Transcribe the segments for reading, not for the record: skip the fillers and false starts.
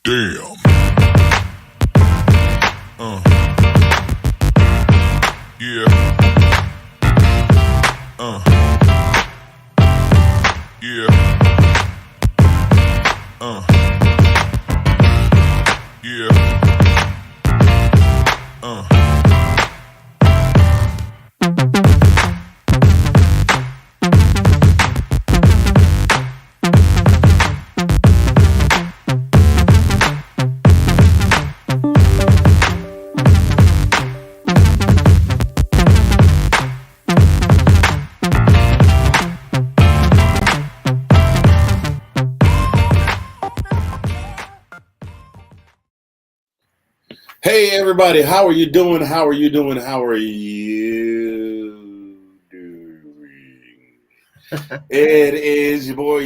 Damn. Yeah. Yeah. Yeah. Hey everybody, how are you doing? How are you doing? How are you doing? It is your boy.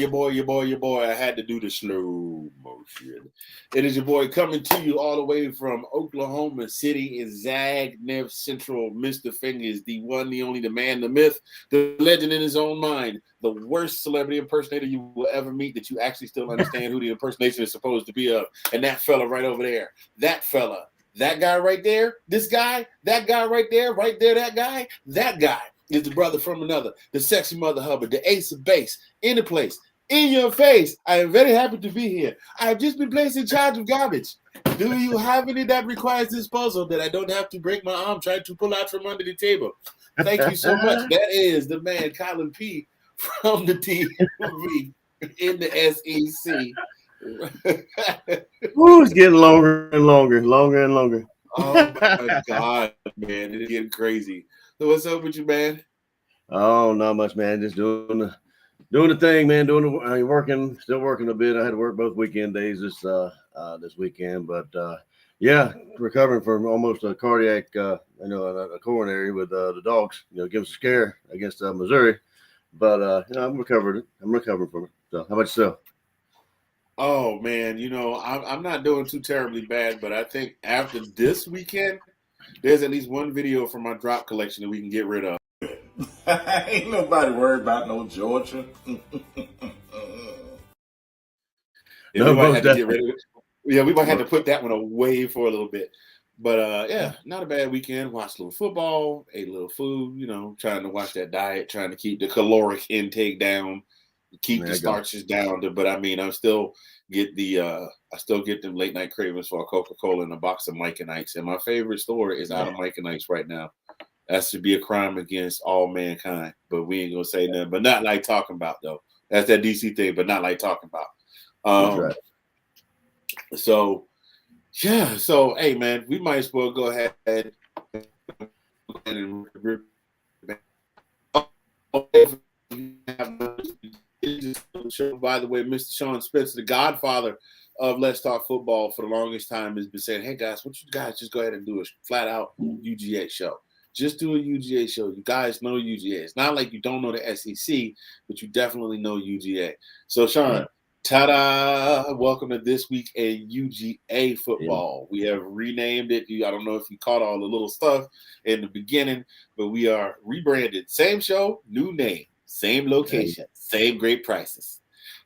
I had to do the slow motion. It is your boy coming to you all the way from Oklahoma City in Zagnef Central. Mr. Fingers, the one, the only, the man, the myth, the legend in his own mind, the worst celebrity impersonator you will ever meet that you actually still understand who the impersonation is supposed to be of. And that fella right over there, that fella. That guy right there, this guy, that guy right there, that guy is the brother from another, the sexy mother Hubbard, the ace of base, in the place, in your face. I am very happy to be here. I have just been placed in charge of garbage. Do you have any that requires disposal that I don't have to break my arm trying to pull out from under the table? Thank you so much. That is the man, Colin P. from the TV in the SEC. It's getting longer and longer. Oh my God, man, it's getting crazy. So what's up with you, man? Oh, not much, man. Just doing the thing, man. Still working a bit. I had to work both weekend days this weekend, but yeah, recovering from almost a cardiac, a coronary with the Dawgs. Give us a scare against Missouri, but I'm recovering from it. So, how about yourself? Oh man, I'm not doing too terribly bad, but I think after this weekend, there's at least one video from my drop collection that we can get rid of. Ain't nobody worried about no Georgia. We might have to get rid of it. Yeah, we might have to put that one away for a little bit. But not a bad weekend. Watched a little football, ate a little food, trying to watch that diet, trying to keep the caloric intake down, keep the starches down. But I mean, I still get them late night cravings for a Coca-Cola and a box of Mike and Ike's. And my favorite store is out of Mike and Ike's right now. That should be a crime against all mankind. But we ain't gonna say nothing. But not like talking about though. That's that DC thing, but not like talking about. That's right. So yeah. So hey man, we might as well go ahead and show. By the way, Mr. Sean Spencer, the godfather of Let's Talk Football, for the longest time has been saying, hey guys, what you guys just go ahead and do a flat out UGA show. Just do a UGA show. You guys know UGA. It's not like you don't know the SEC, but you definitely know UGA. So Sean, ta-da! Welcome to This Week in UGA Football. We have renamed it. I don't know if you caught all the little stuff in the beginning, but we are rebranded. Same show, new name, same location, same great prices.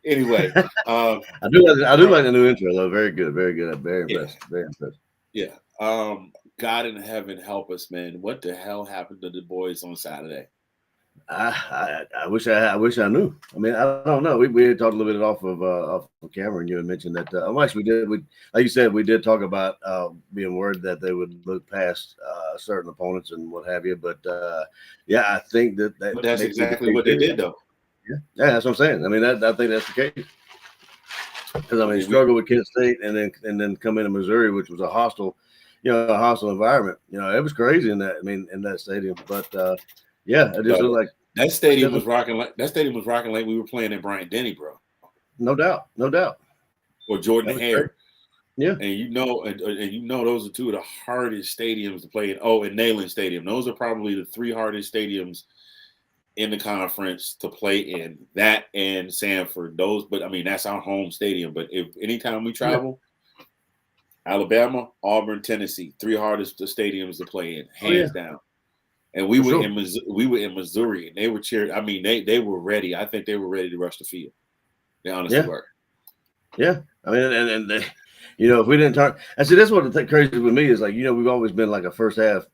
Anyway, I do like the new intro though. Very good, very impressive, very impressive. Yeah. God in heaven help us, man. What the hell happened to the boys on Saturday? I wish I knew. I mean, I don't know. We had talked a little bit off of camera, and you had mentioned that. Actually, like you said, we did talk about being worried that they would look past certain opponents and what have you. But yeah, I think that's exactly what they did, though. Yeah, that's what I'm saying. I mean, I think that's the case. Because I mean, struggle with Kent State, and then come into Missouri, which was a hostile environment. It was crazy in that stadium. But yeah, it just looked like that stadium was rocking like we were playing at Bryant Denny, bro. No doubt. Or Jordan Hare. Yeah, and those are two of the hardest stadiums to play in. Oh, and Neyland Stadium. Those are probably the three hardest stadiums in the conference to play in. That and Sanford. But I mean, that's our home stadium. But if anytime we travel, Alabama, Auburn, Tennessee, three hardest stadiums to play in, hands down. And we were in Missouri, and they were cheering. I mean, they were ready. I think they were ready to rush the field. They honestly were. Yeah, I mean, and they, If we didn't turn, I see that's what the thing crazy with me is like, we've always been like a first half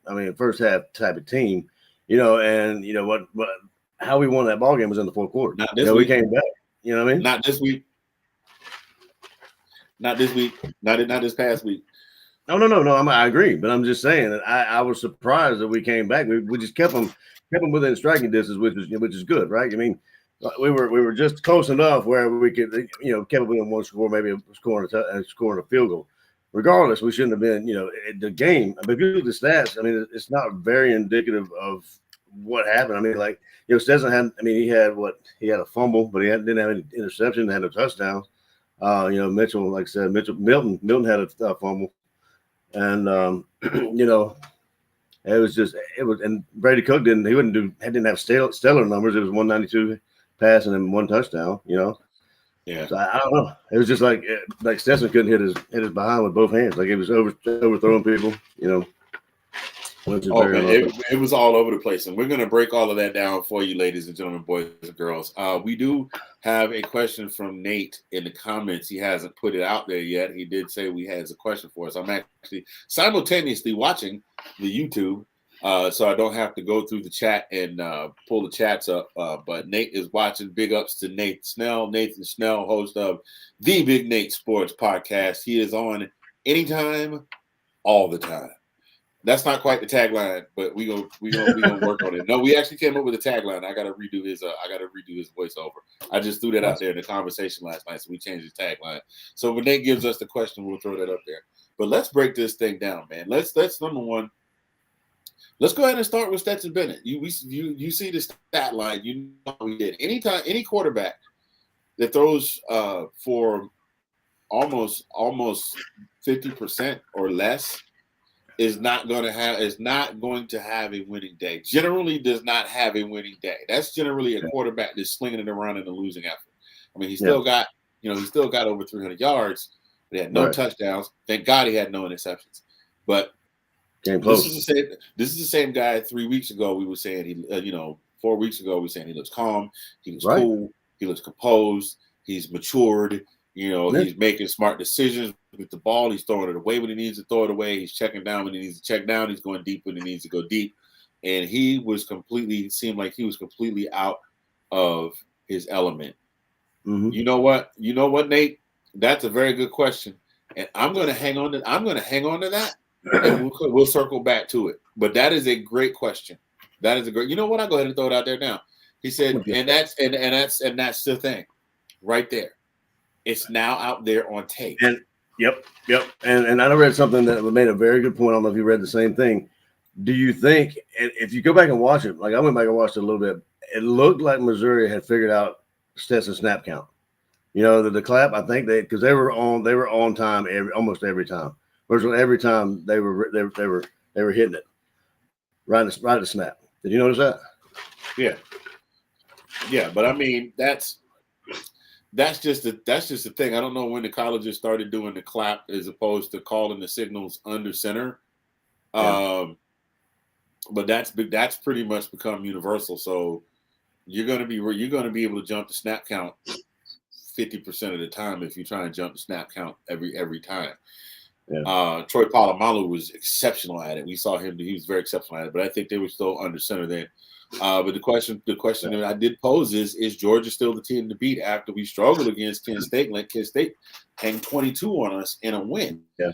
type of team, and what how we won that ball game was in the fourth quarter. Not this We week. came back. You know what I mean? Not this week. Not this week. Not this past week. No. I agree, but I'm just saying that I was surprised that we came back. We just kept them within striking distance, which is good, right? I mean, we were just close enough where we could, kept within one score, maybe scoring a field goal. Regardless, we shouldn't have been, the game. But if you look at the stats, I mean, it's not very indicative of what happened. I mean, like, Stetson had, he had a fumble, but he didn't have any interception, had a touchdown. Mitchell, like I said, Milton had a fumble. And and Brady Cook didn't have stellar numbers. It was 192 passing and one touchdown, Yeah. So I don't know. It was just like Stetson couldn't hit his behind with both hands. Like it was overthrowing people, Which is it was all over the place. And we're going to break all of that down for you, ladies and gentlemen, boys and girls. We do have a question from Nate in the comments. He hasn't put it out there yet. He did say he has a question for us. I'm actually simultaneously watching the YouTube, so I don't have to go through the chat and pull the chats up. But Nate is watching. Big ups to Nathan Snell, host of the Big Nate Sports Podcast. He is on anytime, all the time. That's not quite the tagline, but we gonna work on it. No, we actually came up with a tagline. I gotta redo his voiceover. I just threw that out there in the conversation last night, so we changed the tagline. So when Nate gives us the question, we'll throw that up there. But let's break this thing down, man. Let's number one. Let's go ahead and start with Stetson Bennett. You see the stat line. You know how he did. Any quarterback that throws for almost 50% or less is not going to have a winning day. Generally does not have a winning day. That's generally a quarterback that's slinging it around in a losing effort. I mean, he still got over 300 yards, but he had no touchdowns. Thank God he had no interceptions. But this is the same guy 3 weeks ago we were saying 4 weeks ago we were saying he looks calm, he looks cool, he looks composed, he's matured. He's making smart decisions with the ball. He's throwing it away when he needs to throw it away. He's checking down when he needs to check down. He's going deep when he needs to go deep. And seemed like he was completely out of his element. Mm-hmm. You know what, Nate? That's a very good question. And I'm going to hang on to that, and we'll circle back to it. But that is a great question. That is a great. You know what? I'll go ahead and throw it out there now. He said, and that's the thing, right there. It's now out there on tape. And yep. And I read something that made a very good point. I don't know if you read the same thing. Do you think, if you go back and watch it, like I went back and watched it a little bit, it looked like Missouri had figured out Stetson's snap count. The clap. I think because they were on time almost every time. Virtually every time they were hitting it right at the snap. Did you notice that? Yeah. But I mean that's just the thing. I don't know when the colleges started doing the clap as opposed to calling the signals under center. But that's pretty much become universal. So you're gonna be able to jump the snap count 50% of the time if you try and jump the snap count every time. Yeah. Troy Polamalu was exceptional at it. We saw him; he was very exceptional at it. But I think they were still under center then. But the question that I did pose is Georgia still the team to beat after we struggled against Kent State? Like Kent State hang 22 on us in a win. Yeah.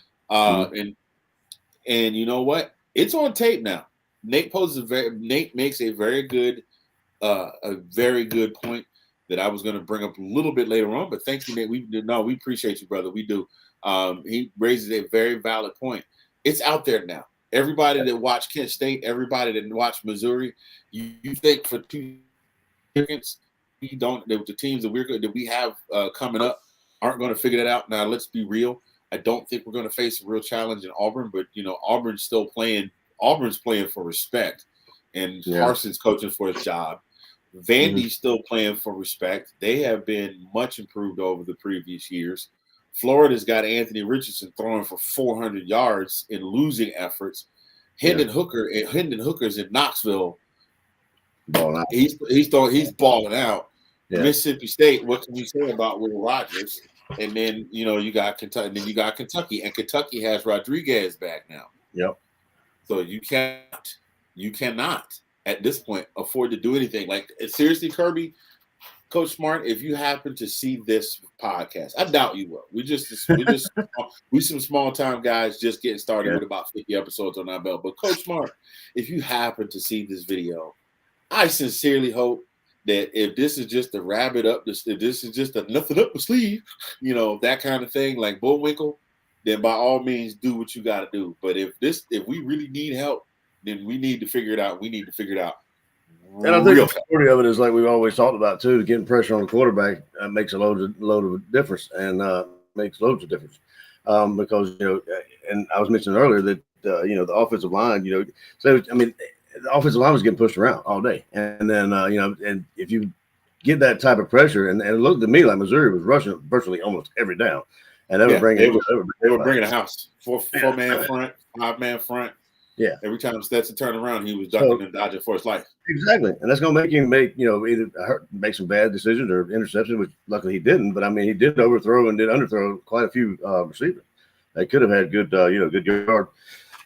And you know what? It's on tape now. Nate makes a very good point that I was going to bring up a little bit later on. But thank you, Nate. We appreciate you, brother. We do. He raises a very valid point. It's out there now. Everybody that watched Kent State, everybody that watched Missouri, you think for 2 seconds the teams that we have coming up aren't going to figure that out. Now, let's be real. I don't think we're going to face a real challenge in Auburn, but Auburn's still playing. Auburn's playing for respect, and Carson's coaching for his job. Vandy's still playing for respect. They have been much improved over the previous years. Florida's got Anthony Richardson throwing for 400 yards in losing efforts. Hendon Hooker's in Knoxville. Balling out. He's balling out. Yeah. Mississippi State, what can you say about Will Rogers? And then you got Kentucky, and then you got Kentucky, and Kentucky has Rodriguez back now. Yep. So you cannot at this point afford to do anything. Like seriously, Kirby, Coach Smart, if you happen to see this podcast, I doubt you will. We some small time guys just getting started with about 50 episodes on our belt. But Coach Smart, if you happen to see this video, I sincerely hope that if this is just a rabbit up, if this is just a nothing up the sleeve, that kind of thing, like Bullwinkle, then by all means do what you got to do. But if we really need help, then we need to figure it out. We need to figure it out. And I think the majority of it is like we've always talked about too. Getting pressure on the quarterback makes a load of difference, and makes loads of difference. Because and I was mentioning earlier that the offensive line, so I mean, the offensive line was getting pushed around all day, and then and if you get that type of pressure, and it looked to me like Missouri was rushing virtually almost every down, and they were bringing a house 4-man front, 5-man front. Yeah. Every time Stetson turned around, he was ducking and dodging for his life. Exactly, and that's going to make him either make some bad decisions or interceptions, which luckily he didn't. But I mean, he did overthrow and did underthrow quite a few receivers. They could have had good, good yard,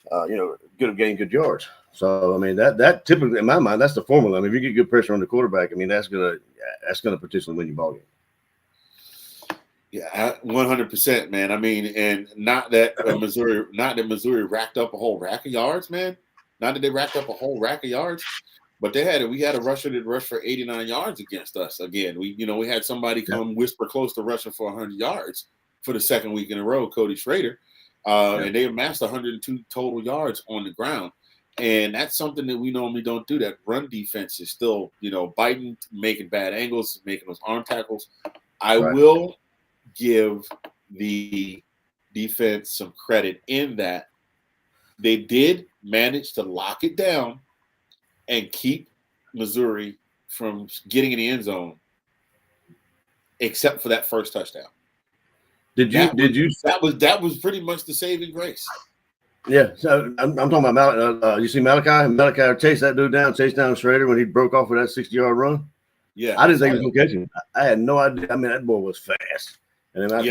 could have gained good yards. So I mean, that typically in my mind, that's the formula. I mean, if you get good pressure on the quarterback, I mean, that's gonna potentially win you ball game. Yeah, 100%, man. I mean, and not that Missouri racked up a whole rack of yards, man. Not that they racked up a whole rack of yards, but we had a rusher that rushed for 89 yards against us. Again, we had somebody come whisper close to rushing for 100 yards for the second week in a row, Cody Schrader, and they amassed 102 total yards on the ground. And that's something that we normally don't do. That run defense is still, biting, making bad angles, making those arm tackles. I will give the defense some credit in that they did manage to lock it down and keep Missouri from getting in the end zone, except for that first touchdown. That was pretty much the saving grace. Yeah, so I'm talking about you see Malachi chase that dude down, chase down Schrader when he broke off with that 60-yard run. Yeah, I didn't think he was gonna catch him. I had no idea. I mean, that boy was fast. And then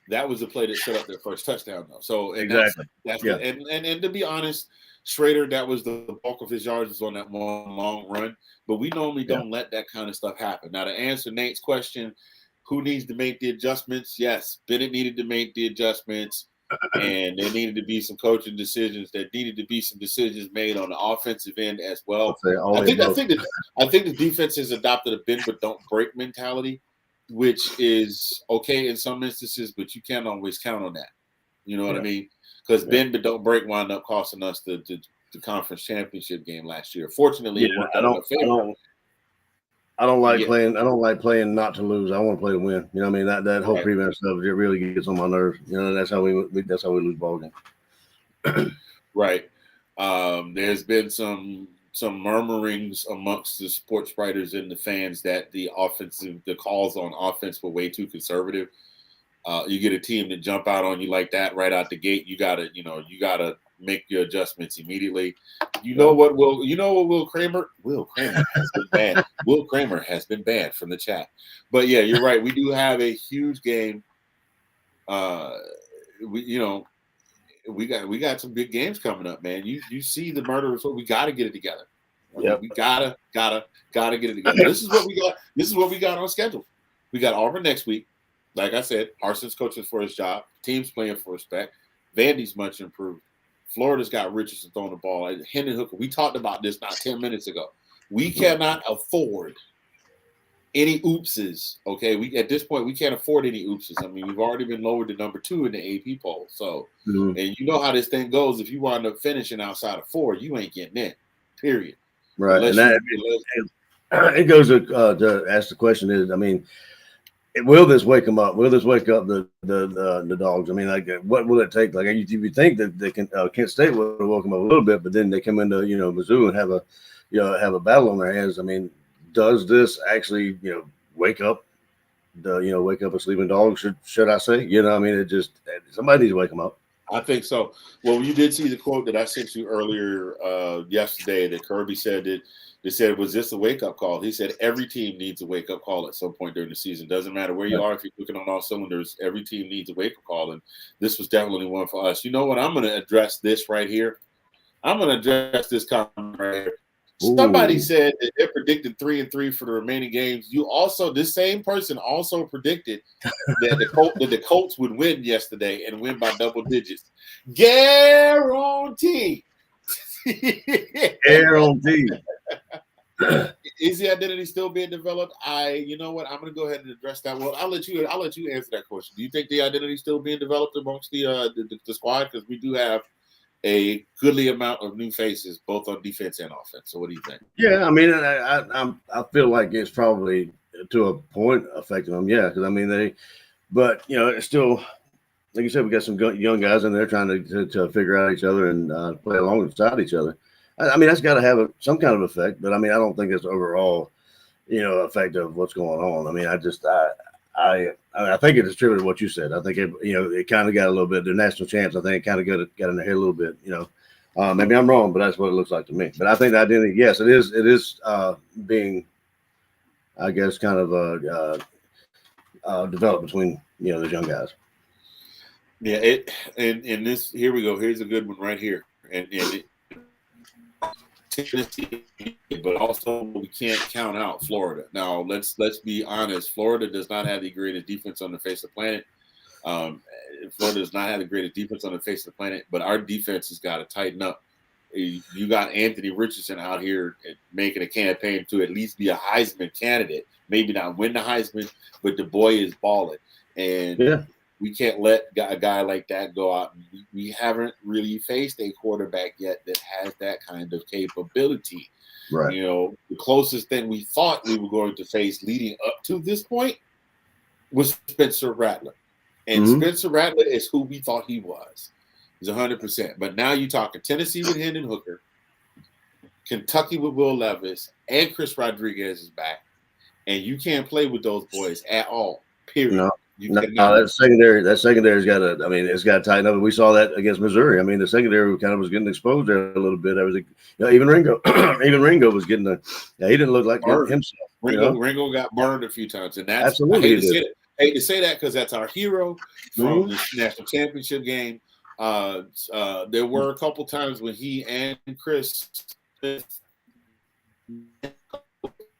that was the play that set up their first touchdown, though. So exactly, and to be honest, Schrader, that was the bulk of his yards was on that long run. But we normally don't let that kind of stuff happen. Now, to answer Nate's question, who needs to make the adjustments? Yes, Bennett needed to make the adjustments, and there needed to be some coaching decisions. There needed to be some decisions made on the offensive end as well. I think the defense has adopted a bend but don't break mentality, which is okay in some instances, but you can't always count on that. You know what I mean? Because bend but don't break wound up costing us the conference championship game last year. Fortunately, it worked out in our favor. I don't like playing. I don't like playing not to lose. I want to play to win. You know what I mean? That whole prevent stuff, it really gets on my nerves. That's how we lose ball game. Right. There's been some murmurings amongst the sports writers and the fans that the calls on offense were way too conservative. You get a team that jump out on you like that right out the gate, you gotta make your adjustments immediately. You know what Will Kramer has been banned. Will Kramer has been banned from the chat. But yeah, you're right. We do have a huge game. We got some big games coming up, man. You see the murderers. We got to get it together. We gotta get it together. This is what we got. This is what we got on schedule. We got Auburn next week. Like I said, Harson's coaching for his job. Team's playing for respect. Vandy's much improved. Florida's got Richardson throwing the ball. Hendon Hooker. We talked about this not 10 minutes ago. We cannot afford any oopses. Okay, at this point we can't afford any oopses. I mean, we've already been lowered to number 2 in the AP poll. So, and you know how this thing goes. If you wind up finishing outside of 4, you ain't getting in. Period. Right. It goes to ask the question is, I mean, will this wake them up? Will this wake up the Dogs? I mean, like, what will it take? Like, you would think that they can Kent State will woke them up a little bit, but then they come into Mizzou and have a battle on their hands. I mean, does this actually wake up a sleeping dog? Should I say? I mean, it just somebody needs to wake them up. I think so. Well, you did see the quote that I sent you earlier yesterday that Kirby said that They said, was this a wake-up call? He said every team needs a wake-up call at some point during the season. Doesn't matter where you are, if you're looking on all cylinders, every team needs a wake-up call, and this was definitely one for us. You know what? I'm going to address this right here. I'm going to address this comment right here. Somebody said that they predicted 3-3 for the remaining games. This same person also predicted that the Colts would win yesterday and win by double digits. Guarantee. Guarantee. Is the identity still being developed? You know what? I'm going to go ahead and address that. Well, I'll let you answer that question. Do you think the identity is still being developed amongst the squad? Because we do have a goodly amount of new faces, both on defense and offense. So, what do you think? Yeah, I mean, I feel like it's probably to a point affecting them. Yeah, because but it's still, like you said, we got some young guys in there trying to figure out each other and play alongside each other. I mean, that's got to have some kind of effect, but I mean, I don't think it's overall, effect of what's going on. I mean, I think it's attributed to what you said. I think it kind of got a little bit. The national champs, I think, it kind of got in their head a little bit. Maybe I'm wrong, but that's what it looks like to me. But I think the identity, yes, it is being, I guess, kind of developed between those young guys. Yeah, and this, here we go. Here's a good one right here, Tennessee, but also we can't count out Florida. Now let's be honest. Florida does not have the greatest defense on the face of the planet. Florida does not have the greatest defense on the face of the planet, but our defense has got to tighten up. You got Anthony Richardson out here making a campaign to at least be a Heisman candidate. Maybe not win the Heisman, but the boy is balling, and we can't let a guy like that go out. We haven't really faced a quarterback yet that has that kind of capability. Right. The closest thing we thought we were going to face leading up to this point was Spencer Rattler. And Spencer Rattler is who we thought he was. He's 100%. But now you're talking Tennessee with Hendon Hooker, Kentucky with Will Levis, and Chris Rodriguez is back. And you can't play with those boys at all, period. No. That secondary's got to. I mean, it's got to tighten up. We saw that against Missouri. I mean, the secondary kind of was getting exposed there a little bit. Everything, even Ringo, was getting he didn't look like himself. Ringo got burned a few times, and that's absolutely. I hate to say that because that's our hero from the national championship game. There were a couple times when he and Chris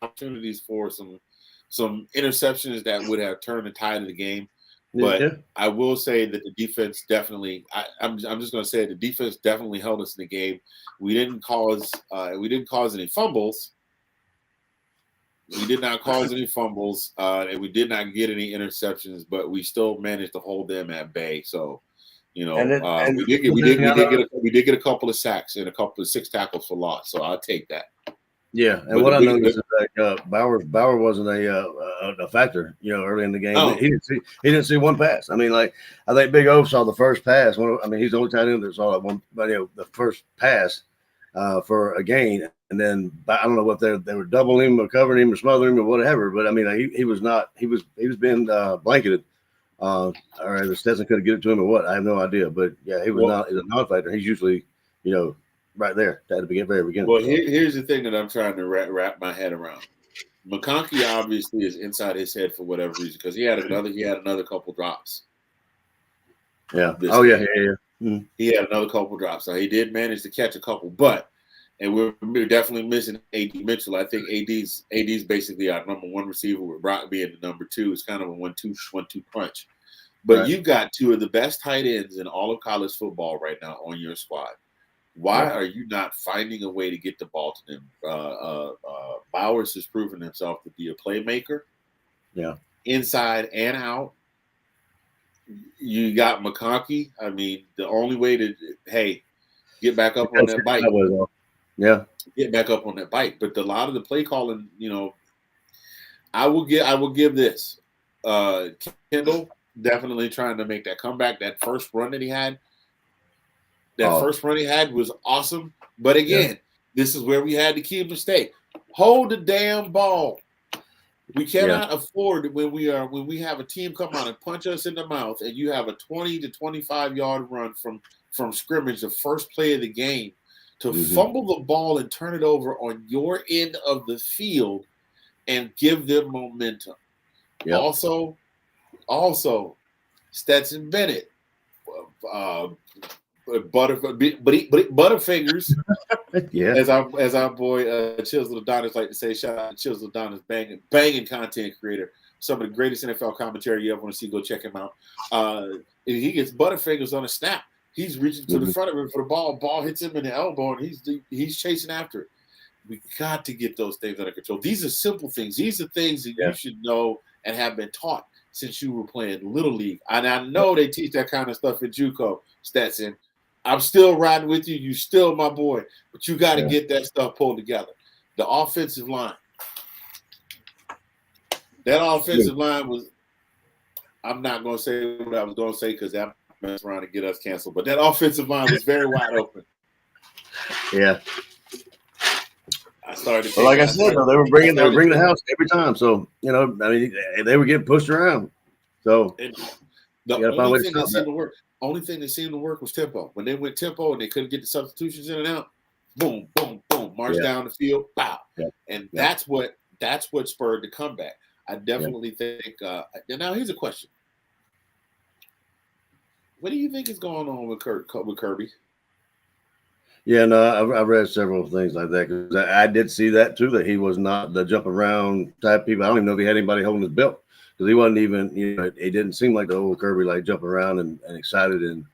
opportunities for some interceptions that would have turned the tide of the game. But I will say that the defense definitely, I'm just going to say the defense definitely held us in the game. We didn't cause any fumbles. We did not cause any fumbles, and we did not get any interceptions, but we still managed to hold them at bay. So, we did get a couple of sacks and a couple of 6 tackles for loss. So I'll take that. Yeah, and what I noticed is that Bauer wasn't a factor, early in the game. Oh. He didn't see one pass. I mean, I think Big O saw the first pass. He's the only tight end that saw that one. But the first pass for a gain, and then I don't know what they were doubling him or covering him or smothering him or whatever. But I mean, he was not. He was being blanketed. Or the Stetson couldn't get it to him or what? I have no idea. But yeah, he was not. He's a non-factor. He's usually, right there at the very beginning. Well, here's the thing that I'm trying to wrap my head around. McConkey obviously is inside his head for whatever reason because he had another couple drops. Yeah. Oh yeah. Mm-hmm. He had another couple drops. So he did manage to catch a couple, and we're definitely missing AD Mitchell. I think AD's basically our number one receiver with Brock being the number 2. It's kind of a 1-2 punch. But You've got 2 of the best tight ends in all of college football right now on your squad. Why are you not finding a way to get the ball to them? Bowers has proven himself to be a playmaker. Yeah. Inside and out. You got McConkey. I mean, the only way to, get back up on that bike. Yeah. Get back up on that bike. But a lot of the play calling, I will give this. Kendall definitely trying to make that comeback. That first run that he had. First run he had was awesome. But again, this is where we had the key mistake. Hold the damn ball. We cannot afford when we have a team come out and punch us in the mouth and you have a 20 to 25 yard run from scrimmage, the first play of the game, to fumble the ball and turn it over on your end of the field and give them momentum. Yep. Also, Stetson Bennett, Butterfingers, Yeah. as our boy Chisel Adonis like to say. Shout out to Chisel Adonis, banging content creator. Some of the greatest NFL commentary you ever want to see. Go check him out. And he gets Butterfingers on a snap. He's reaching to the front of him for the ball. Ball hits him in the elbow, and he's chasing after it. We got to get those things under control. These are simple things. These are things that you should know and have been taught since you were playing Little League. And I know they teach that kind of stuff in JUCO, Stetson. I'm still riding with you. You still my boy. But you got to get that stuff pulled together. The offensive line. That offensive line was – I'm not going to say what I was going to say because that mess around and get us canceled. But that offensive line was very wide open. Yeah. I started. Well, like I said, though, they were bringing the house every time. So I mean, they were getting pushed around. So the only thing that seemed to work. Only thing that seemed to work was tempo. When they went tempo and they couldn't get the substitutions in and out, boom, boom, boom, march down the field, pow, and that's what spurred the comeback. I definitely think. Now here's a question: what do you think is going on with Kirby? Yeah, no, I read several things like that because I did see that too. That he was not the jump around type people. I don't even know if he had anybody holding his belt because he wasn't even. It didn't seem like the old Kirby like jumping around and excited and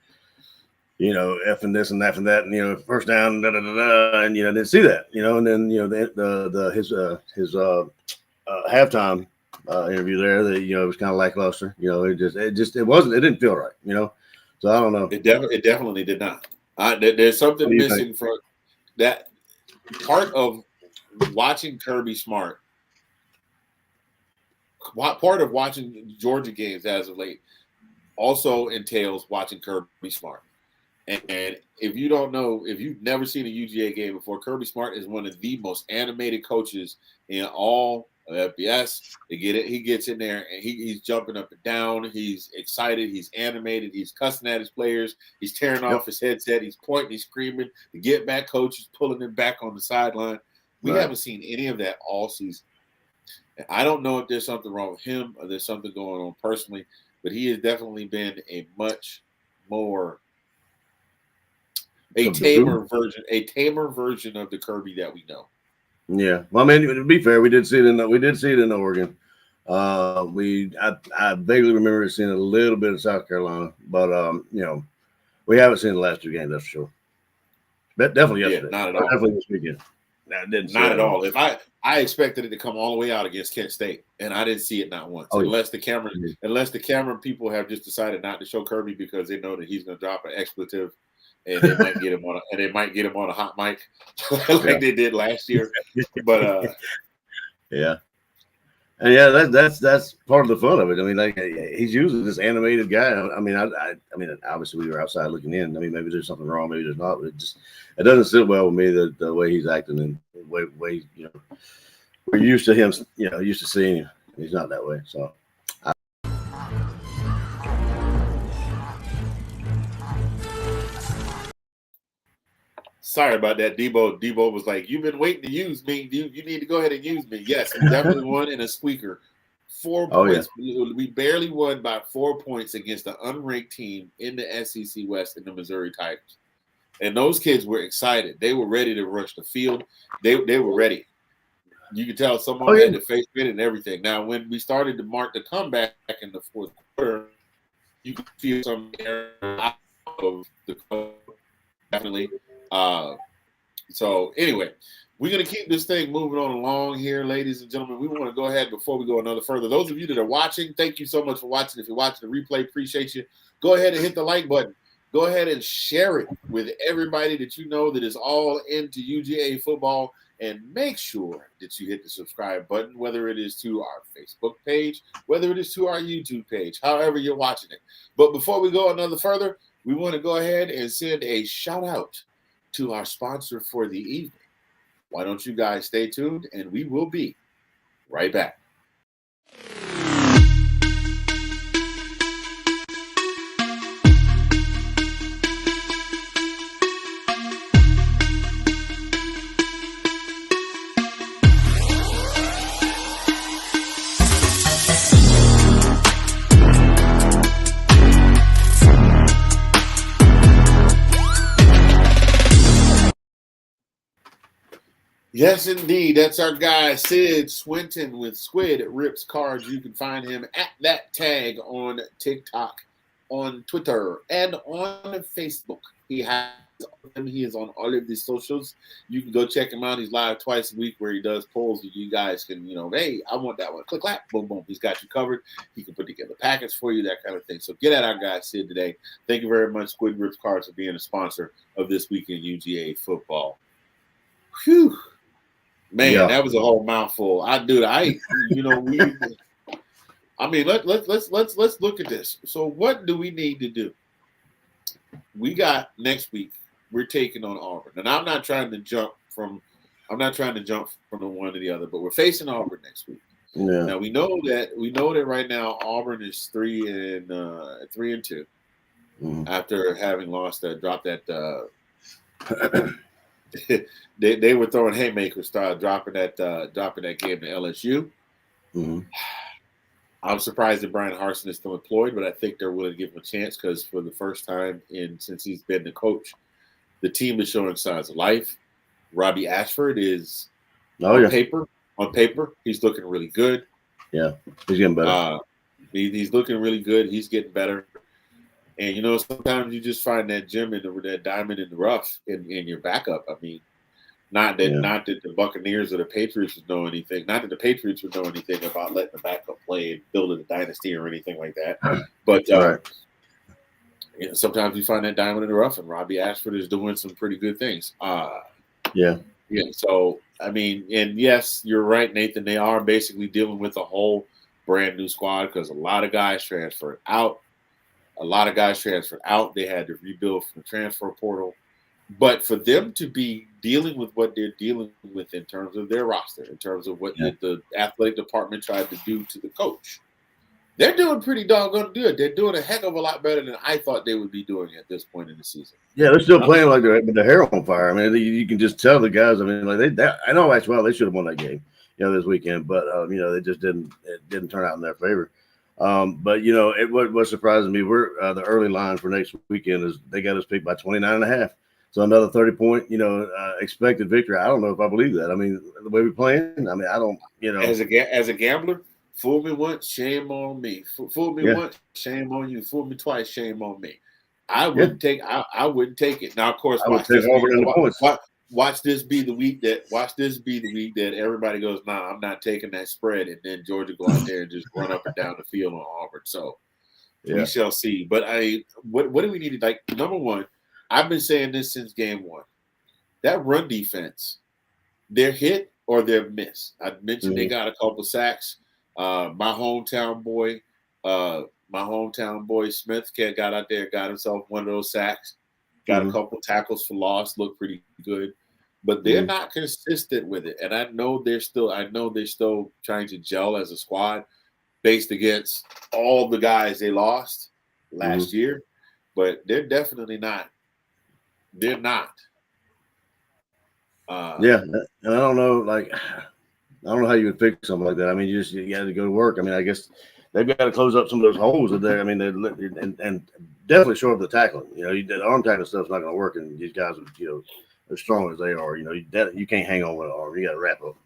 effing this and that and that and first down and didn't see that and then his halftime interview there that it was kind of lackluster. It didn't feel right. So I don't know. It definitely did not. There's something missing from that part of watching Kirby Smart. Part of watching Georgia games as of late also entails watching Kirby Smart. And if you don't know, if you've never seen a UGA game before, Kirby Smart is one of the most animated coaches in all of FBS. He gets in there and he's jumping up and down. He's excited. He's animated. He's cussing at his players. He's tearing off his headset. He's pointing. He's screaming. The get back coach is pulling him back on the sideline. We haven't seen any of that all season. And I don't know if there's something wrong with him or there's something going on personally, but he has definitely been a much more tamer version of the Kirby that we know. Yeah, well, I mean, to be fair, we did see it in Oregon. I vaguely remember seeing a little bit of South Carolina, but we haven't seen the last two games. That's for sure. But definitely yesterday. Not at all. Definitely this weekend. Not at all. If I expected it to come all the way out against Kent State, and I didn't see it not once. Unless the camera people have just decided not to show Kirby because they know that he's going to drop an expletive. And they might get him on a hot mic like they did last year. But yeah. And that's part of the fun of it. I mean, like he's usually this animated guy. I mean, obviously we were outside looking in. I mean, maybe there's something wrong, maybe there's not. But it doesn't sit well with me the way he's acting and the way we're used to him. Used to seeing him. He's not that way. So. Sorry about that, Debo. Debo was like, "You've been waiting to use me. You need to go ahead and use me." Yes, we definitely won in a squeaker. 4 points. Yeah. We barely won by 4 points against the unranked team in the SEC West in the Missouri Tigers. And those kids were excited. They were ready to rush the field. They were ready. You could tell someone had the face fit and everything. Now, when we started to mark the comeback in the fourth quarter, you could feel some air out of the coach, definitely. So anyway, we're going to keep this thing moving on along here, ladies and gentlemen. We want to go ahead before we go another further. Those of you that are watching, thank you so much for watching. If you're watching the replay, appreciate you. Go ahead and hit the like button. Go ahead and share it with everybody that you know that is all into UGA football. And make sure that you hit the subscribe button, whether it is to our Facebook page, whether it is to our YouTube page, however you're watching it. But before we go another further, we want to go ahead and send a shout out to our sponsor for the evening. Why don't you guys stay tuned, and we will be right back. Yes, indeed. That's our guy, Sid Swinton with Squid at Rips Cards. You can find him at that tag on TikTok, on Twitter, and on Facebook. He is on all of these socials. You can go check him out. He's live twice a week where he does polls. You guys can, hey, I want that one. Click, clap, boom, boom. He's got you covered. He can put together packets for you, that kind of thing. So get at our guy, Sid, today. Thank you very much, Squid Rips Cards, for being a sponsor of this weekend UGA football. Whew. Man, that was a whole mouthful. Let's look at this. So what do we need to do? We got next week, we're taking on Auburn. And I'm not trying to jump from the one to the other, but we're facing Auburn next week. Yeah. Now we know that right now Auburn is 3-2 after having dropped that they were throwing haymakers, started dropping that game to LSU. Mm-hmm. I'm surprised that Brian Harsin is still employed, but I think they're willing to give him a chance because for the first time since he's been the coach, the team is showing signs of life. Robbie Ashford is on paper, he's looking really good. Yeah, he's getting better. He's looking really good. He's getting better. And sometimes you just find that gem that diamond in the rough in your backup. I mean, not that the Buccaneers or the Patriots would know anything. Not that the Patriots would know anything about letting the backup play and building a dynasty or anything like that. But sometimes you find that diamond in the rough, and Robbie Ashford is doing some pretty good things. Yeah. So I mean, and yes, you're right, Nathan. They are basically dealing with a whole brand new squad because a lot of guys transferred out. They had to rebuild from the transfer portal. But for them to be dealing with what they're dealing with in terms of their roster, in terms of what the athletic department tried to do to the coach, they're doing pretty doggone good. They're doing a heck of a lot better than I thought they would be doing at this point in the season. Yeah, they're still playing like they're with their hair on fire. I mean, you can just tell the guys. I mean, I know actually they should have won that game, this weekend, but they just didn't. It didn't turn out in their favor. But what surprises me, the early line for next weekend is they got us picked by 29.5. So another 30-point, expected victory. I don't know if I believe that. I mean, the way we're playing, I mean, I don't, As a gambler, fool me once, shame on me. Fool me once, shame on you. Fool me twice, shame on me. I wouldn't take it. Now, of course, watch this be the week that everybody goes, nah, I'm not taking that spread, and then Georgia go out there and just run up and down the field on Auburn. So we shall see. But what do we need to like? Number one, I've been saying this since game one. That run defense, they're hit or they're missed. I mentioned they got a couple sacks. My hometown boy Smith got out there, got himself one of those sacks, got a couple tackles for loss, looked pretty good. But they're not consistent with it. And I know they're still trying to gel as a squad based against all the guys they lost last year. But they're definitely not. They're not. And I don't know, I don't know how you would fix something like that. I mean, you got to go to work. I mean, I guess they've got to close up some of those holes in there. I mean, and definitely shore up the tackling. The arm tackling stuff's not going to work, and these guys are, as strong as they are. You can't hang on with an arm. You got to wrap up.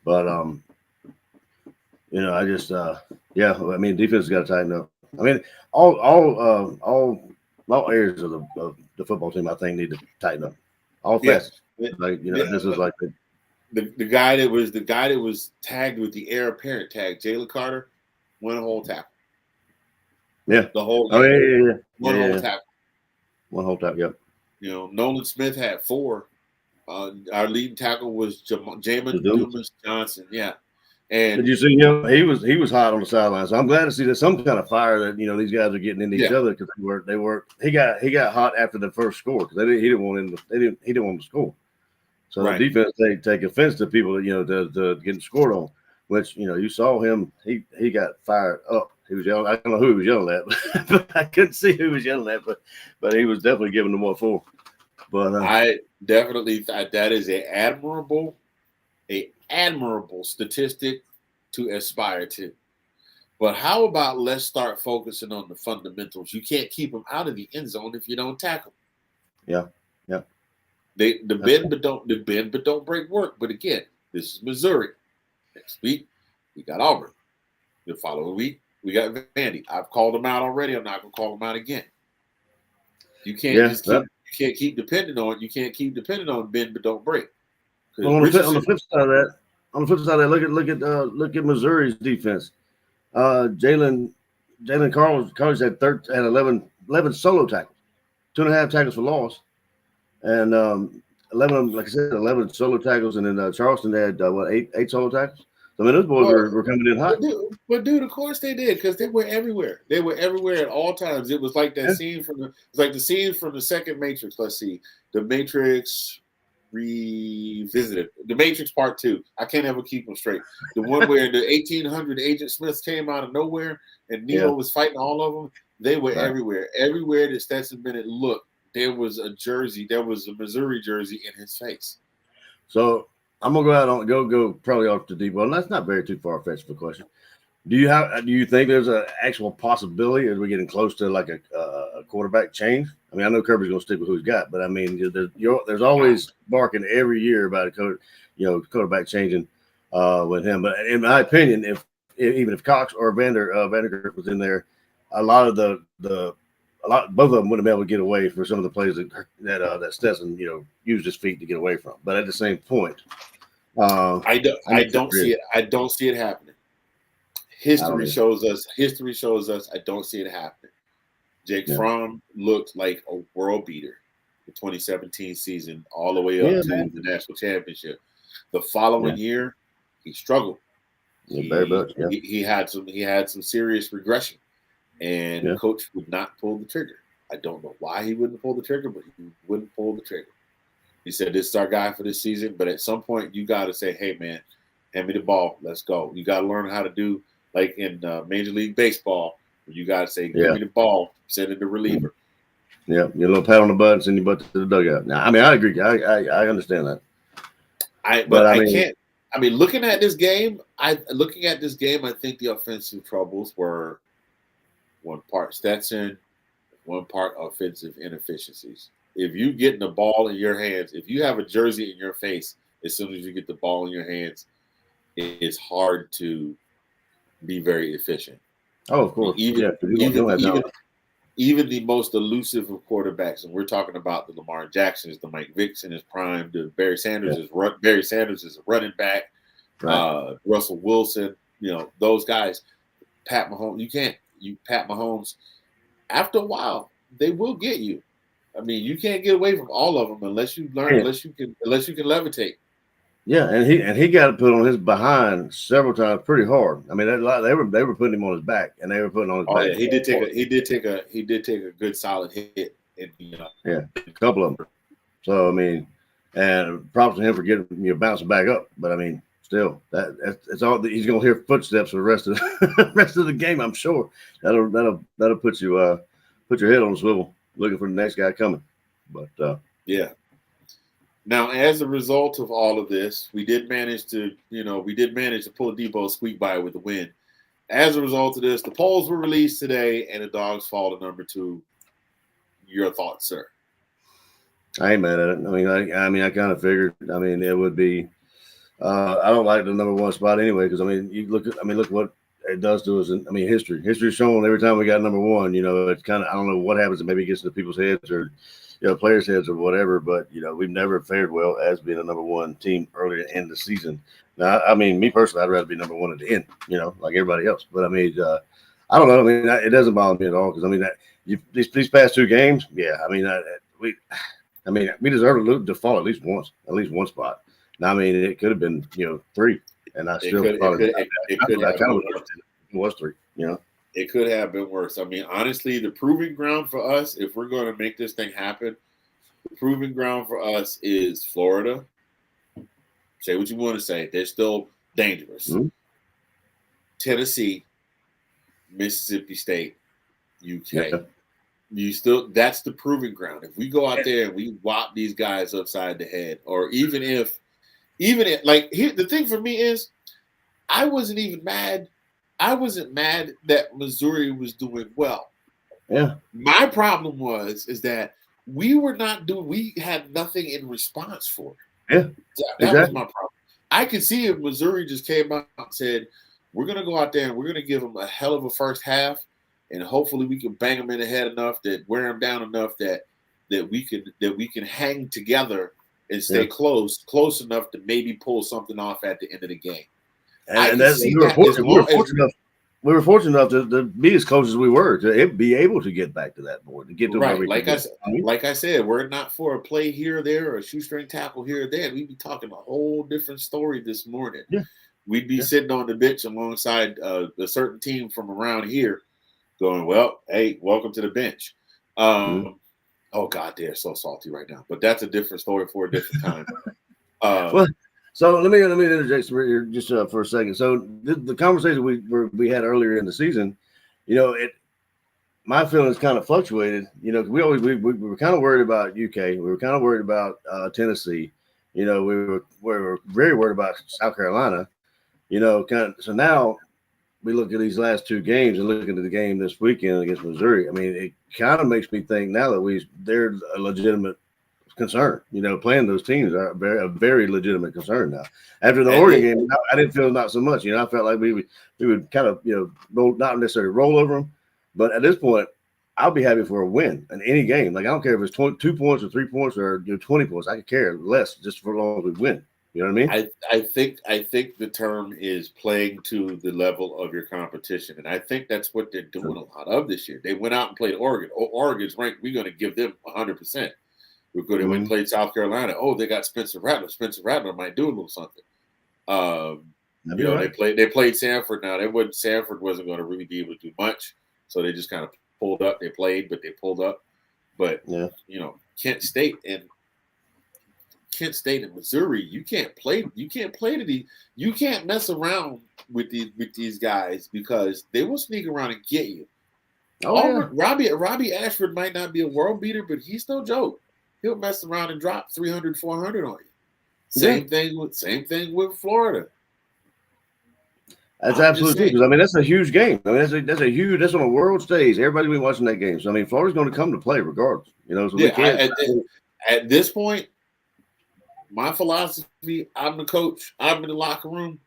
But I just I mean, defense has got to tighten up. I mean, all areas of the football team, I think, need to tighten up. All facets. This is like the guy that was tagged with the heir apparent tag, Jalen Carter, won a whole tackle. Yeah, the whole game. One whole tackle. One whole tackle. Yep. Nolan Smith had 4. Our leading tackle was Jamin Dumas Johnson. Yeah. And did you see him? He was hot on the sideline. So I'm glad to see that some kind of fire that these guys are getting into each other because they were. He got hot after the first score because he didn't want him to score. So the defense take offense to people to getting scored on. Which you saw him. He got fired up. He was yelling. I don't know who he was yelling at, but I couldn't see who he was yelling at. But he was definitely giving them what for. But I definitely thought that is an admirable statistic to aspire to. But how about let's start focusing on the fundamentals? You can't keep them out of the end zone if you don't tackle. Yeah. The bend but don't break work. But again, this is Missouri. Next week we got Auburn. The following week we got Vandy. I've called them out already. I'm not gonna call them out again. You can't keep depending on bend but don't break. Well, on the flip side of that, look at Missouri's defense. Jalen College had 11 solo tackles, 2.5 tackles for loss, and 11 of them, like I said, 11 solo tackles, and then Charleston had eight solo tackles. So, I mean, those boys were coming in hot. But dude, of course they did, because they were everywhere. They were everywhere at all times. It was like that scene from the scene from the second Matrix. Let's see, the Matrix Revisited, the Matrix Part 2. I can't ever keep them straight. The one where the 1800 Agent Smiths came out of nowhere and Neo was fighting all of them. They were everywhere. Everywhere that Stetson Bennett looked, there was a Missouri jersey in his face. So I'm gonna go out on go probably off the deep well. And that's not very too far fetched of a question. Do you think there's an actual possibility as we're getting close to like a quarterback change? I mean, I know Kirby's going to stick with who he's got, but I mean, there's always barking every year about quarterback changing with him. But in my opinion, even if Cox or Vandergrift was in there, both of them wouldn't be able to get away for some of the plays that Stetson used his feet to get away from. But at the same point, I don't see it happening. History shows us. I don't see it happening. Jake Fromm looked like a world beater the 2017 season, all the way up to the national championship. The following year, he struggled. Very much. Yeah. He had some serious regression, and coach would not pull the trigger. I don't know why he wouldn't pull the trigger, but he wouldn't pull the trigger. He said, "This is our guy for this season." But at some point, you got to say, "Hey, man, hand me the ball. Let's go." You got to learn how to do. Like in Major League Baseball, you got to say, "Give me the ball, send it to reliever." Yeah, get a little pat on the butt and send your butt to the dugout. Now, I mean, I agree. I understand that. I can't. I mean, looking at this game, I think the offensive troubles were one part Stetson, one part offensive inefficiencies. If you get the ball in your hands, if you have a jersey in your face, as soon as you get the ball in your hands, it's hard to be very efficient. Oh, of course. Even the most elusive of quarterbacks, and we're talking about the Lamar Jacksons, the Mike Vicks in his prime, the Barry Sanders is a running back, Russell Wilson, those guys. Pat Mahomes, Pat Mahomes. After a while, they will get you. I mean, you can't get away from all of them unless you learn, unless you can levitate. Yeah, and he got put on his behind several times, pretty hard. I mean, they were putting him on his back, and they were putting on his back. Yeah, he did take a good solid hit. A couple of them. So I mean, and props to him for getting bouncing back up. But I mean, still, it's all he's gonna hear footsteps for the rest of the game. I'm sure that'll put you put your head on a swivel, looking for the next guy coming. But yeah. Now, as a result of all of this, we did manage to pull a Debo squeak by with the win. As a result of this, the polls were released today, and the Dogs fall to number 2. Your thoughts, sir? I ain't mad at it. I mean, I kind of figured. I mean, it would be. I don't like the number 1 spot anyway, because I mean, look what it does to us. I mean, history's shown every time we got number 1. It's kind of, I don't know what happens. It maybe gets into people's heads or players' heads or whatever, but we've never fared well as being a number 1 team early in the season. Now, I mean, me personally, I'd rather be number 1 at the end, like everybody else. But I mean, I don't know. I mean, it doesn't bother me at all, because I mean, these past 2 games, we deserve to fall at least one spot. Now, I mean, it could have been 3, and I still probably it was 3. It could have been worse. I mean, honestly, the proving ground for us, if we're going to make this thing happen, the proving ground for us is Florida. Say what you want to say. They're still dangerous. Mm-hmm. Tennessee, Mississippi State, UK. Yeah. That's the proving ground. If we go out there and we whop these guys upside the head, or even if the thing for me is, I wasn't mad that Missouri was doing well. Yeah. My problem is that we were not doing. We had nothing in response for it. Yeah, That exactly. was my problem. I could see if Missouri just came out and said, "We're going to go out there and we're going to give them a hell of a first half, and hopefully we can bang them in the head enough that wear them down enough that we can hang together and stay close enough to maybe pull something off at the end of the game." And that's we were fortunate enough to be as close as we were to be able to get back to that board, to get to where we like I said, we're not for a play here or there or a shoestring tackle here or there. We'd be talking a whole different story this morning. Yeah. We'd be sitting on the bench alongside a certain team from around here going, well, hey, welcome to the bench. Oh, God, they're so salty right now. But that's a different story for a different time. Well, so let me interject here just for a second. So the conversation we had earlier in the season, my feelings kind of fluctuated. We were kind of worried about UK. We were kind of worried about Tennessee. We were very worried about South Carolina. So now we look at these last two games and looking at the game this weekend against Missouri. I mean, it kind of makes me think now that they're a legitimate concern. Playing those teams are a very legitimate concern now. After the Oregon game, I didn't feel not so much. I felt like we would kind of not necessarily roll over them, but at this point, I'll be happy for a win in any game. Like I don't care if it's 2 points or 3 points or 20 points. I could care less just for as long as we win. You know what I mean? I think the term is playing to the level of your competition, and I think that's what they're doing a lot of this year. They went out and played Oregon. Oregon's ranked. We're going to give them 100%. We're good. They went and played South Carolina. Oh, they got Spencer Rattler. Spencer Rattler might do a little something. They played Sanford. Now Sanford wasn't going to really be able to do much, so they just kind of pulled up. They played, but they pulled up. But Kent State and Missouri, you can't play to these. You can't mess around with these guys because they will sneak around and get you. Robbie Ashford might not be a world beater, but he's no joke. He'll mess around and drop 300, 400 on you. Same thing with Florida. That's absolutely true. I mean, that's a huge game. I mean, that's on a world stage. Everybody will be watching that game. So I mean, Florida's going to come to play regardless. So at this point, my philosophy, I'm the coach. I'm in the locker room.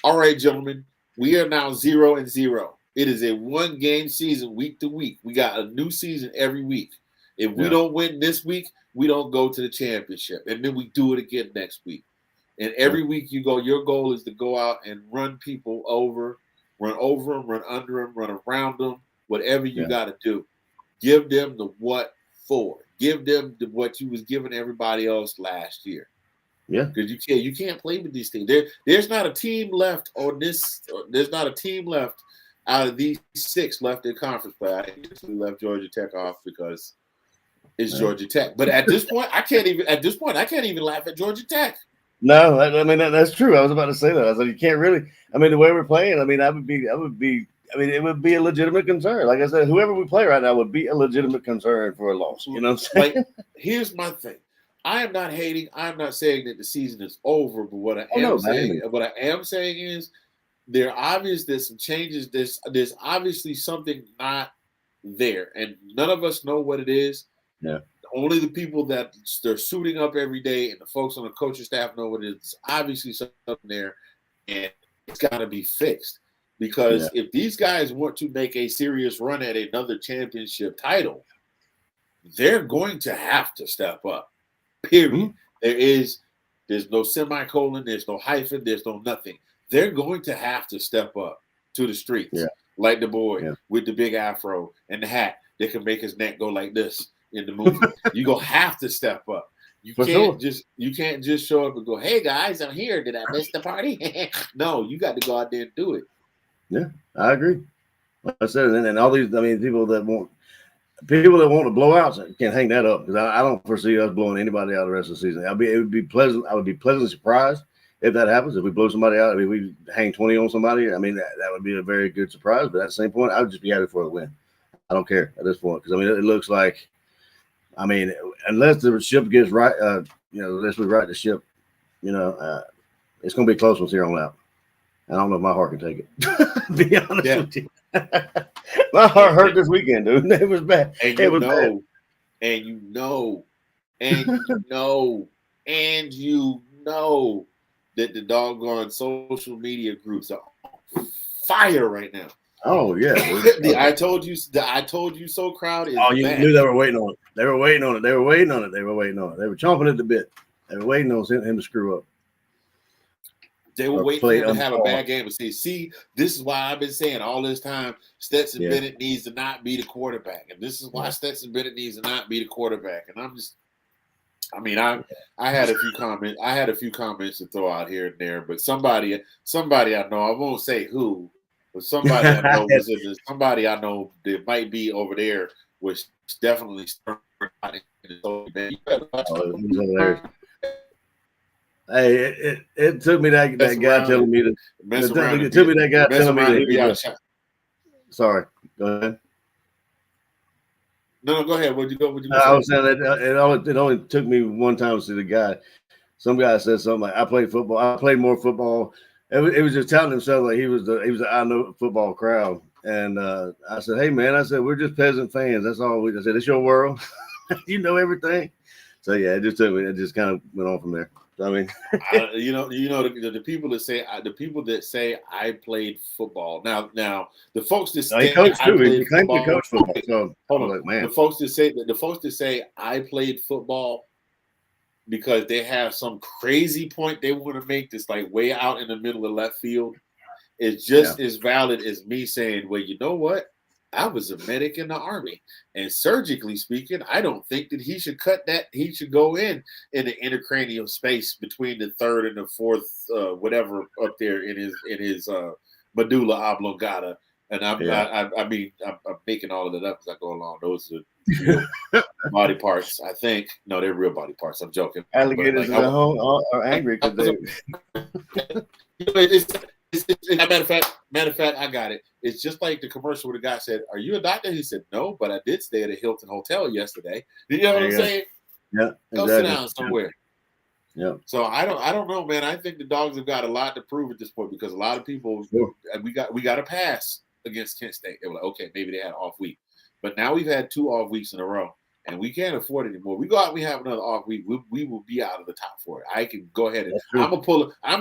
All right, gentlemen, we are now 0-0. It is a one-game season, week to week. We got a new season every week. If we don't win this week, we don't go to the championship. And then we do it again next week. And every week you go, your goal is to go out and run people over, run over them, run under them, run around them, whatever you got to do. Give them the what for. Give them what you was giving everybody else last year. Yeah, because you can't play with these things. There's not a team left on this. There's not a team left out of these 6 left in conference play. I actually left Georgia Tech off because it's Georgia Tech. But at this point, I can't even laugh at Georgia Tech. No, I mean that's true. I was about to say that. I said you can't really. I mean the way we're playing. I mean it would be a legitimate concern. Like I said, whoever we play right now would be a legitimate concern for a loss. You know what I'm saying? Like, here's my thing. I am not hating. I'm not saying that the season is over. But what I am saying is there's some changes. There's obviously something not there, and none of us know what it is. Yeah. Only the people that they're suiting up every day and the folks on the coaching staff know what it is. It's obviously something there, and it's got to be fixed. Because if these guys want to make a serious run at another championship title, they're going to have to step up. Period. There's no semicolon, there's no hyphen, there's no nothing. They're going to have to step up to the streets, like the boy with the big afro and the hat that can make his neck go like this in the movie. You're gonna have to step up. You can't just show up and go, "Hey guys, I'm here. Did I miss the party?" No, you got to go out there and do it. Yeah, I agree. Like I said, and all these, I mean, people that want to blow out can't hang that up because I don't foresee us blowing anybody out the rest of the season. I would be pleasantly surprised if that happens. If we blow somebody out, I mean, we hang 20 on somebody. I mean, that would be a very good surprise. But at the same point, I would just be happy for a win. I don't care at this point because I mean, it looks like, I mean, unless the ship gets right, unless we right the ship, it's going to be close ones here on out. I don't know if my heart can take it. Be honest with you. My heart hurt this weekend, dude. It was bad. And and you know, and you know, and you know that the doggone social media groups are on fire right now. Oh yeah, The I told you so crowd is. Oh, you back. knew they were waiting on it. They were waiting on it. They were waiting on it. They were waiting on it. They were chomping at the bit. They were waiting on him to screw up. They were waiting for him to have a bad game and say, see, this is why I've been saying all this time Stetson Bennett needs to not be the quarterback. And this is why Stetson Bennett needs to not be the quarterback. And I'm just, I mean, I had a few comments. I had a few comments to throw out here and there, but somebody I know, I won't say who, but somebody I know was in this, somebody I know that might be over there was definitely stirring out in the Hey, it took me that guy telling me to mess around. It took me that guy telling me to be out of shot. Sorry, go ahead. No, go ahead. What'd you go? I was saying that it only took me one time to see the guy. Some guy said something like, "I played football. I played more football." It was just telling himself like he was the I know football crowd. And I said, "Hey man," I said, "we're just peasant fans. That's all." I said, "It's your world. You know everything." So yeah, it just took me. It just kind of went on from there. I mean, the people that say I played football. Now the folks that say he coached too. He claimed to coach football. So hold on, like, man, the folks that say I played football because they have some crazy point they want to make that's like way out in the middle of left field is just as valid as me saying, well, you know what? I was a medic in the Army, and surgically speaking, I don't think that he should cut that. He should go in the intracranial space between the third and the fourth, whatever up there in his medulla oblongata. And I'm making all of that up as I go along. Those are real body parts. I think no, they're real body parts. I'm joking. Alligators at home are angry because Matter of fact, I got it. It's just like the commercial where the guy said, "Are you a doctor?" He said, "No, but I did stay at a Hilton hotel yesterday." You know what I'm saying? Yeah, go sit down somewhere. Yeah. So I don't know, man. I think the Dogs have got a lot to prove at this point because a lot of people we got a pass against Kent State. They were like, okay, maybe they had an off week, but now we've had 2 off weeks in a row. And we can't afford it anymore. We go out, we have another off week. We will be out of the top 4. I can go ahead and I'm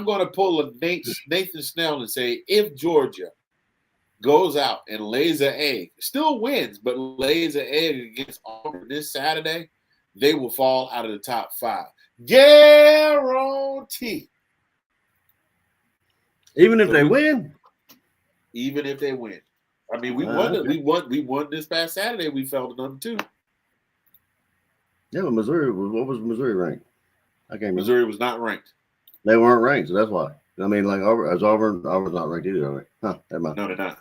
gonna pull a Nathan Snell and say if Georgia goes out and lays an egg, still wins, but lays an egg against Auburn this Saturday, they will fall out of the top 5. Guarantee. Even if they win. Even if they win. I mean, we won this past Saturday. We fell to number 2. Yeah, but Missouri, what was Missouri ranked? I can't remember. Missouri was not ranked. They weren't ranked, so that's why. I mean, like Auburn's not ranked either, right? Huh, never mind. No, they're not.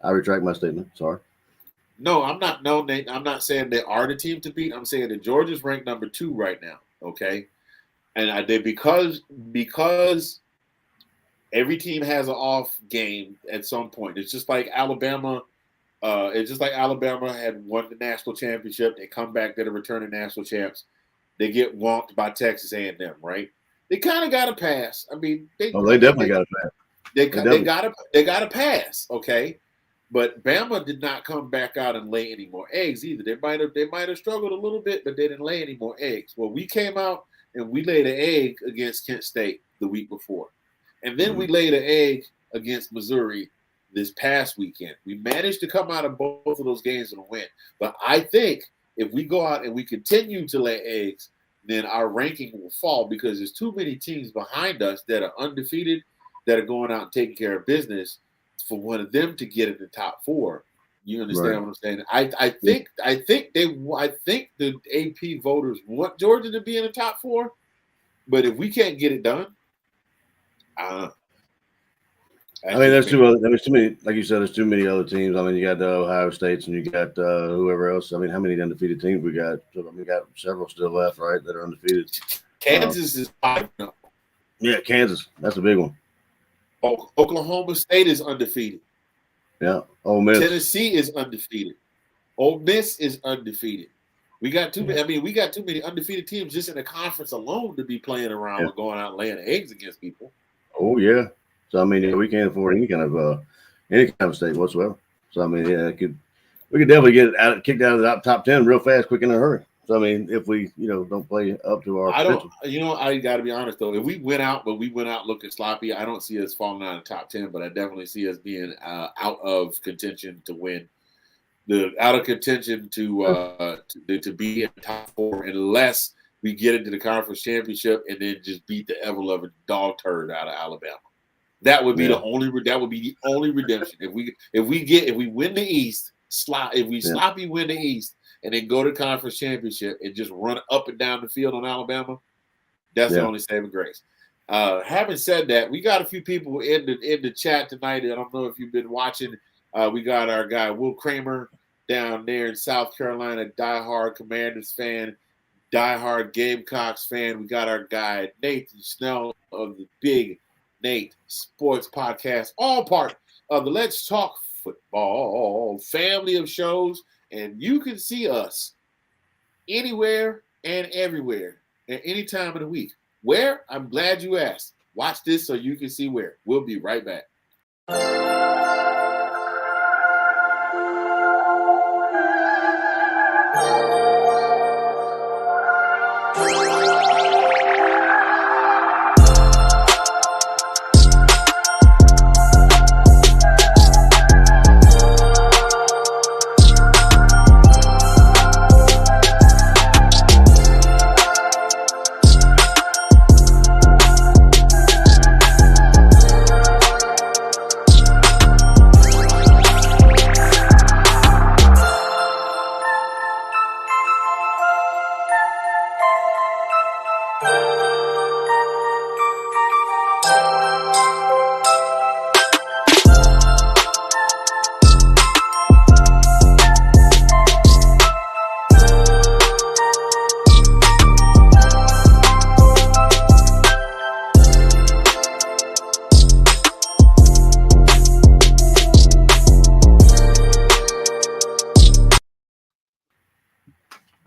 I retract my statement. Sorry. No, I'm not. No, Nate, I'm not saying they are the team to beat. I'm saying that Georgia's ranked number 2 right now. Okay, and because every team has an off game at some point. It's just like Alabama. Alabama had won the national championship. They come back, they're the returning national champs. They get wonked by Texas A&M, right? They kind of got a pass. I mean, they definitely got a pass. They got a pass, okay. But Bama did not come back out and lay any more eggs either. They might have struggled a little bit, but they didn't lay any more eggs. Well, we came out and we laid an egg against Kent State the week before, and then we laid an egg against Missouri this past weekend. We managed to come out of both of those games and win. But I think if we go out and we continue to lay eggs, then our ranking will fall because there's too many teams behind us that are undefeated, that are going out and taking care of business for one of them to get in the top 4. You understand what I'm saying? I think the AP voters want Georgia to be in the top 4, but if we can't get it done, I mean, there's too many, like you said, there's too many other teams. I mean, you got the Ohio States and you got whoever else. I mean, how many undefeated teams we got? I mean, we got several still left, right, that are undefeated. Kansas is 5-0. Yeah, Kansas. That's a big one. Oklahoma State is undefeated. Yeah. Ole Miss. Tennessee is undefeated. Ole Miss is undefeated. We got too many. I mean, we got too many undefeated teams just in the conference alone to be playing around and going out and laying eggs against people. Oh yeah. So I mean, we can't afford any kind of state whatsoever. So I mean, yeah, we could definitely get kicked out of the top 10 real fast, quick in a hurry. So I mean, if we don't play up to our potential. I got to be honest though. If we went out, but we went out looking sloppy, I don't see us falling out of the top 10. But I definitely see us being out of contention to win. Out of contention to be in the top 4, unless we get into the conference championship and then just beat the ever-loving dog turd out of Alabama. That would be the only redemption. If we win the East, sloppy win the East, and then go to conference championship and just run up and down the field on Alabama, that's the only saving grace. Having said that, we got a few people in the chat tonight. I don't know if you've been watching. We got our guy Will Kramer down there in South Carolina, diehard Commanders fan, diehard Gamecocks fan. We got our guy Nathan Snell of the Big Nate Sports Podcast, all part of the Let's Talk Football family of shows. And you can see us anywhere and everywhere at any time of the week. Where? I'm glad you asked. Watch this so you can see where. We'll be right back.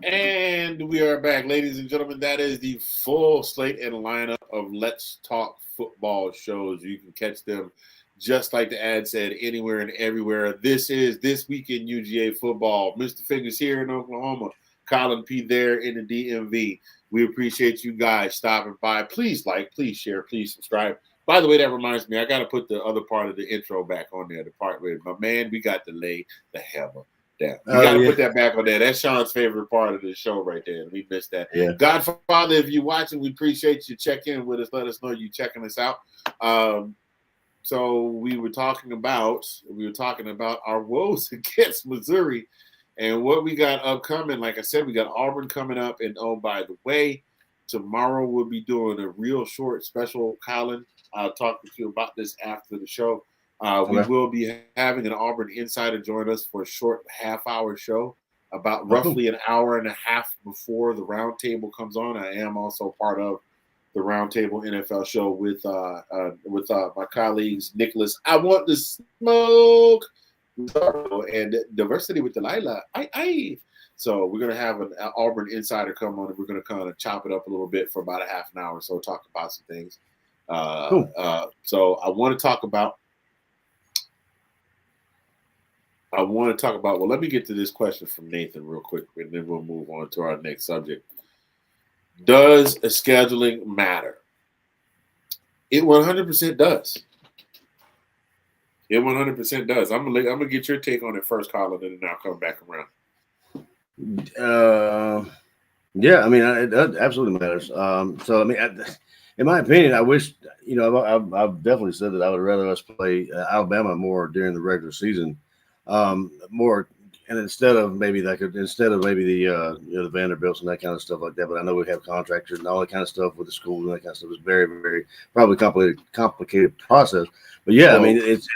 And we are back, ladies and gentlemen. That is the full slate and lineup of Let's Talk Football shows. You can catch them, just like the ad said, anywhere and everywhere. This is This Week in UGA Football. Mr. Fingers here in Oklahoma. Colin P. there in the DMV. We appreciate you guys stopping by. Please like, please share, please subscribe. By the way, that reminds me, I got to put the other part of the intro back on there, the part where, my man, we got to lay the hammer down. You got to put that back on there. That's Sean's favorite part of the show right there. We missed that. Yeah. Godfather, if you're watching, we appreciate you. Check in with us. Let us know you checking us out. So we were talking about our woes against Missouri and what we got upcoming. Like I said, we got Auburn coming up. And oh, by the way, tomorrow we'll be doing a real short special, Colin. I'll talk to you about this after the show. We will be having an Auburn insider join us for a short half-hour show, about roughly an hour and a half before the roundtable comes on. I am also part of the Roundtable NFL show with my colleagues Nicholas. I want to smoke and Diversity with Delilah. So we're gonna have an Auburn insider come on, and we're gonna kind of chop it up a little bit for about a half an hour, so talk about some things. So I want to talk about. Well, let me get to this question from Nathan real quick, and then we'll move on to our next subject. Does scheduling matter? It 100% does. It 100% does. I'm gonna get your take on it first, Colin, and then I'll come back around. Yeah, I mean, it absolutely matters. So, I mean, in my opinion, I wish, I've definitely said that I would rather us play Alabama more during the regular season, more, and instead of maybe the the Vanderbilts and that kind of stuff like that. But I know we have contractors and all that kind of stuff with the schools and that kind of stuff. It's very, very probably complicated process. But yeah, I mean, it's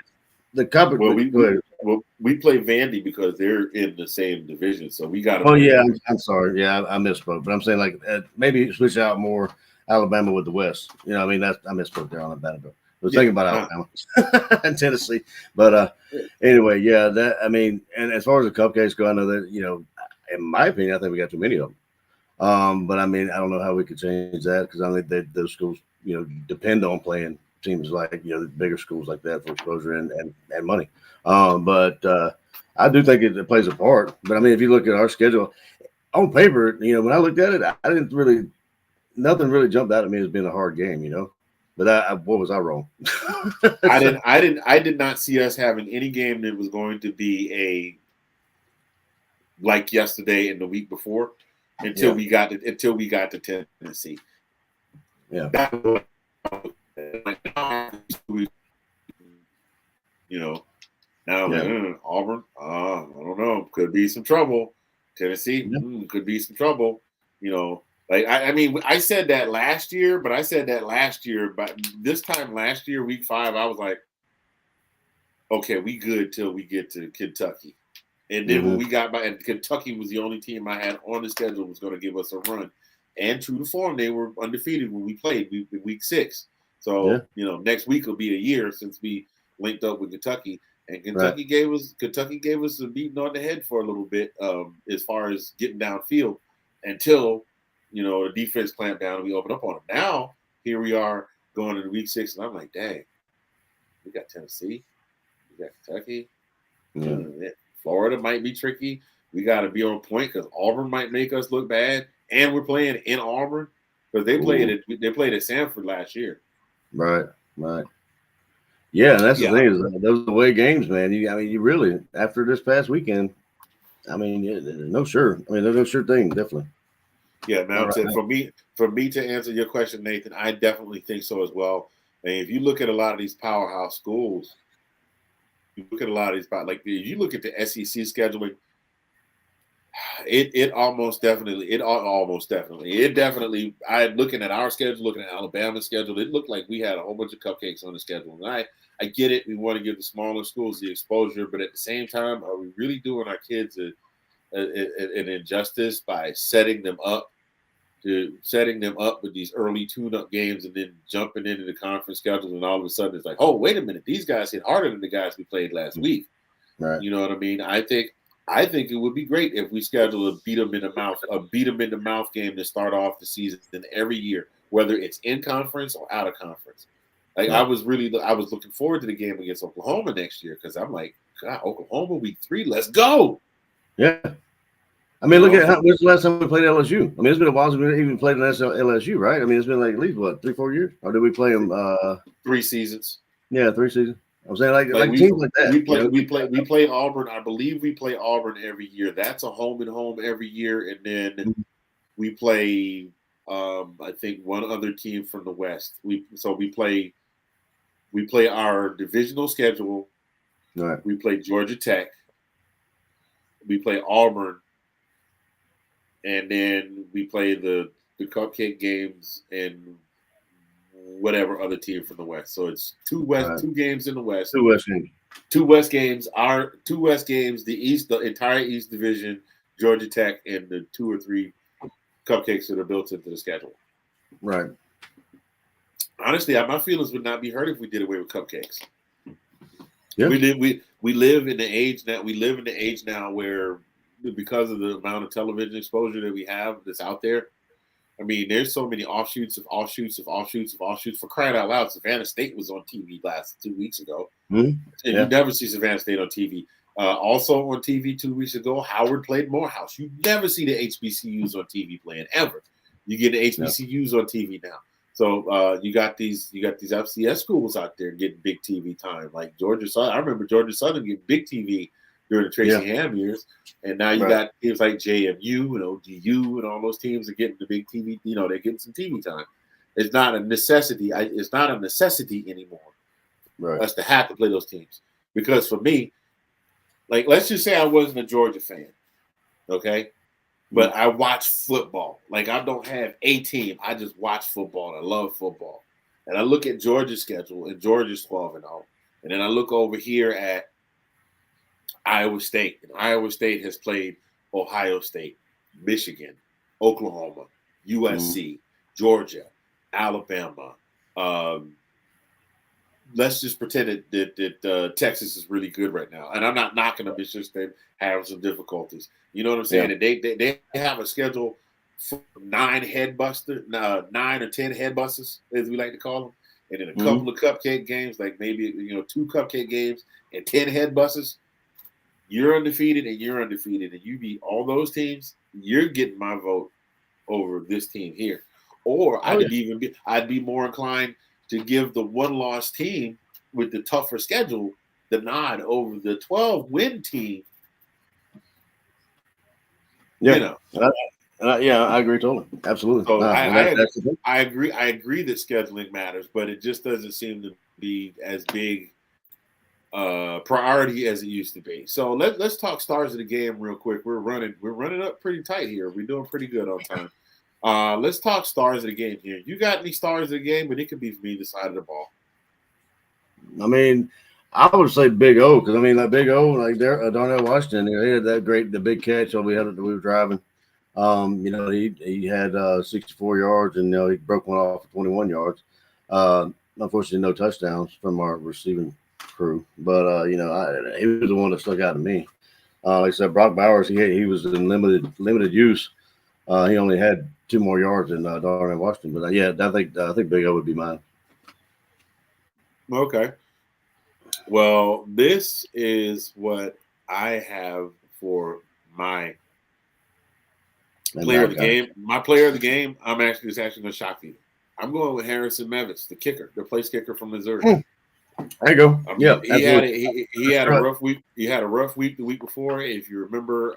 the complicated. Well, we play Vandy because they're in the same division, so we got to. Oh yeah, I'm sorry. Yeah, I misspoke, but I'm saying like maybe switch out more Alabama with the West. I misspoke there on Alabama. I was thinking about Alabama and Tennessee, but anyway, yeah. And as far as the cupcakes go, I know that in my opinion, I think we got too many of them. But I mean, I don't know how we could change that because I think those schools, depend on playing teams like the bigger schools like that for exposure and money. But I do think it plays a part. But I mean, if you look at our schedule on paper, when I looked at it, I didn't really, nothing really jumped out at me as being a hard game. But what was I wrong? I did not see us having any game that was going to be like yesterday and the week before until we got to Tennessee. Yeah. Now Auburn, I don't know, could be some trouble. Tennessee, could be some trouble. I said that last year, but this time last year, week 5, I was like, okay, we good till we get to Kentucky. And then when we got by, and Kentucky was the only team I had on the schedule was going to give us a run. And true to form, they were undefeated when we played week 6. So, next week will be a year since we linked up with Kentucky. And Kentucky gave us a beating on the head for a little bit as far as getting downfield until, the defense clamped down and we opened up on them. Now, here we are going into week 6, and I'm like, dang, we got Tennessee, we got Kentucky. Florida might be tricky. We got to be on point because Auburn might make us look bad. And we're playing in Auburn because they played at Sanford last year. Right. Yeah, and that's the thing is those away games, man. You really after this past weekend. There's no sure thing, definitely. Yeah, now for me to answer your question, Nathan, I definitely think so as well. And if you look at a lot of these powerhouse schools, you look at a lot of these like if you look at the SEC scheduling, it definitely. I looking at our schedule, looking at Alabama's schedule, it looked like we had a whole bunch of cupcakes on the schedule. And I get it. We want to give the smaller schools the exposure, but at the same time, are we really doing our kids an injustice by setting them up with these early tune-up games and then jumping into the conference schedule, and all of a sudden it's like, oh, wait a minute, these guys hit harder than the guys we played last week. Right. You know what I mean? I think it would be great if we schedule a beat them in the mouth game to start off the season every year, whether it's in conference or out of conference. I was looking forward to the game against Oklahoma next year because I'm like, God, Oklahoma week 3, let's go. Yeah. Look at when's the last time we played LSU? It's been a while since we even played an LSU, right? It's been like at least 3-4 years, or did we play them? 3 seasons. Yeah, 3 seasons. I'm saying like teams like that. We play Auburn. I believe we play Auburn every year. That's a home and home every year, and then we play. I think one other team from the West. We play our divisional schedule. Right. We play Georgia Tech. We play Auburn, and then we play the cupcake games and whatever other team from the West. So it's 2 games in the West. 2 West games. 2 West games. Our 2 West games. The entire East Division, Georgia Tech, and the 2 or 3 cupcakes that are built into the schedule. Right. Honestly, my feelings would not be hurt if we did away with cupcakes. Yeah. We live in the age now where, because of the amount of television exposure that we have that's out there, there's so many offshoots. For crying out loud, Savannah State was on TV last 2 weeks ago. And you never see Savannah State on TV. Also on TV 2 weeks ago, Howard played Morehouse. You never see the HBCUs on TV playing ever. You get the HBCUs on TV now. So you got these FCS schools out there getting big TV time, like Georgia Southern. I remember Georgia Southern getting big TV during the Tracy Ham years, and now you got teams like JMU and OGU and all those teams are getting the big TV. They're getting some TV time. It's not a necessity. It's not a necessity anymore. Right. Us to have to play those teams, because for me, like, let's just say I wasn't a Georgia fan, okay, but I watch football. Like, I don't have a team. I just watch football. And I love football, and I look at Georgia's schedule, and Georgia's 12-0, and then I look over here at Iowa State, and Iowa State has played Ohio State, Michigan, Oklahoma, USC, Georgia, Alabama. Let's just pretend that Texas is really good right now, and I'm not knocking them. It's just they have some difficulties. You know what I'm saying? And they have a schedule for 9 or 10 head busters, as we like to call them, and then a couple of cupcake games, like maybe 2 cupcake games and 10 head busters. you're undefeated and you're undefeated, and you beat all those teams, you're getting my vote over this team here. Or I'd be more inclined to give the one-loss team with the tougher schedule the nod over the 12-win team. Yeah, you know. Yeah, I agree totally, absolutely. So I agree. I agree that scheduling matters, but it just doesn't seem to be as big priority as it used to be. So let's talk stars of the game real quick. We're running up pretty tight here. We're doing pretty good on time. Let's talk stars of the game here. You got any stars of the game? But it could be from either side of the ball. I mean, I would say Big O, because I mean, like Big O, like Darnell Washington, he had the big catch when we were driving. He had 64 yards, and he broke one off for 21 yards. Unfortunately, no touchdowns from our receiving crew, but he was the one that stuck out to me. Like I said, Brock Bowers, he was in limited use. He only had 2 more yards than Darnell Washington, but I think Big O would be mine. Okay. Well, this is what I have for my player of the game. My player of the game, it's actually going to shock you. I'm going with Harrison Mevis, the kicker, the place kicker from Missouri. There you go. He had a rough week. He had a rough week the week before. If you remember,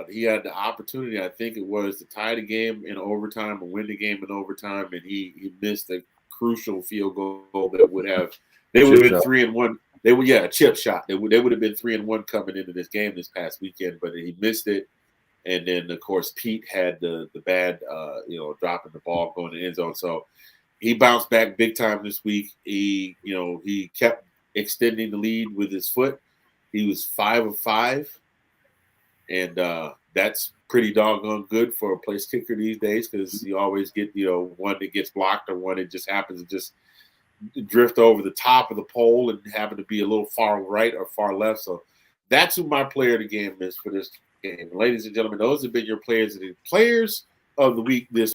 he had the opportunity, I think it was, to tie the game in overtime or win the game in overtime, and he missed a crucial field goal that would have been 3-1. A chip shot. They would have been 3-1 coming into this game this past weekend, but he missed it. And then of course Pete had the bad dropping the ball going to the end zone. So he bounced back big time this week. He kept extending the lead with his foot. He was 5 of 5, and that's pretty doggone good for a place kicker these days, because you always get one that gets blocked or one that just happens to just drift over the top of the pole and happen to be a little far right or far left. So that's who my player of the game is for this game. Ladies and gentlemen, those have been your players of the week this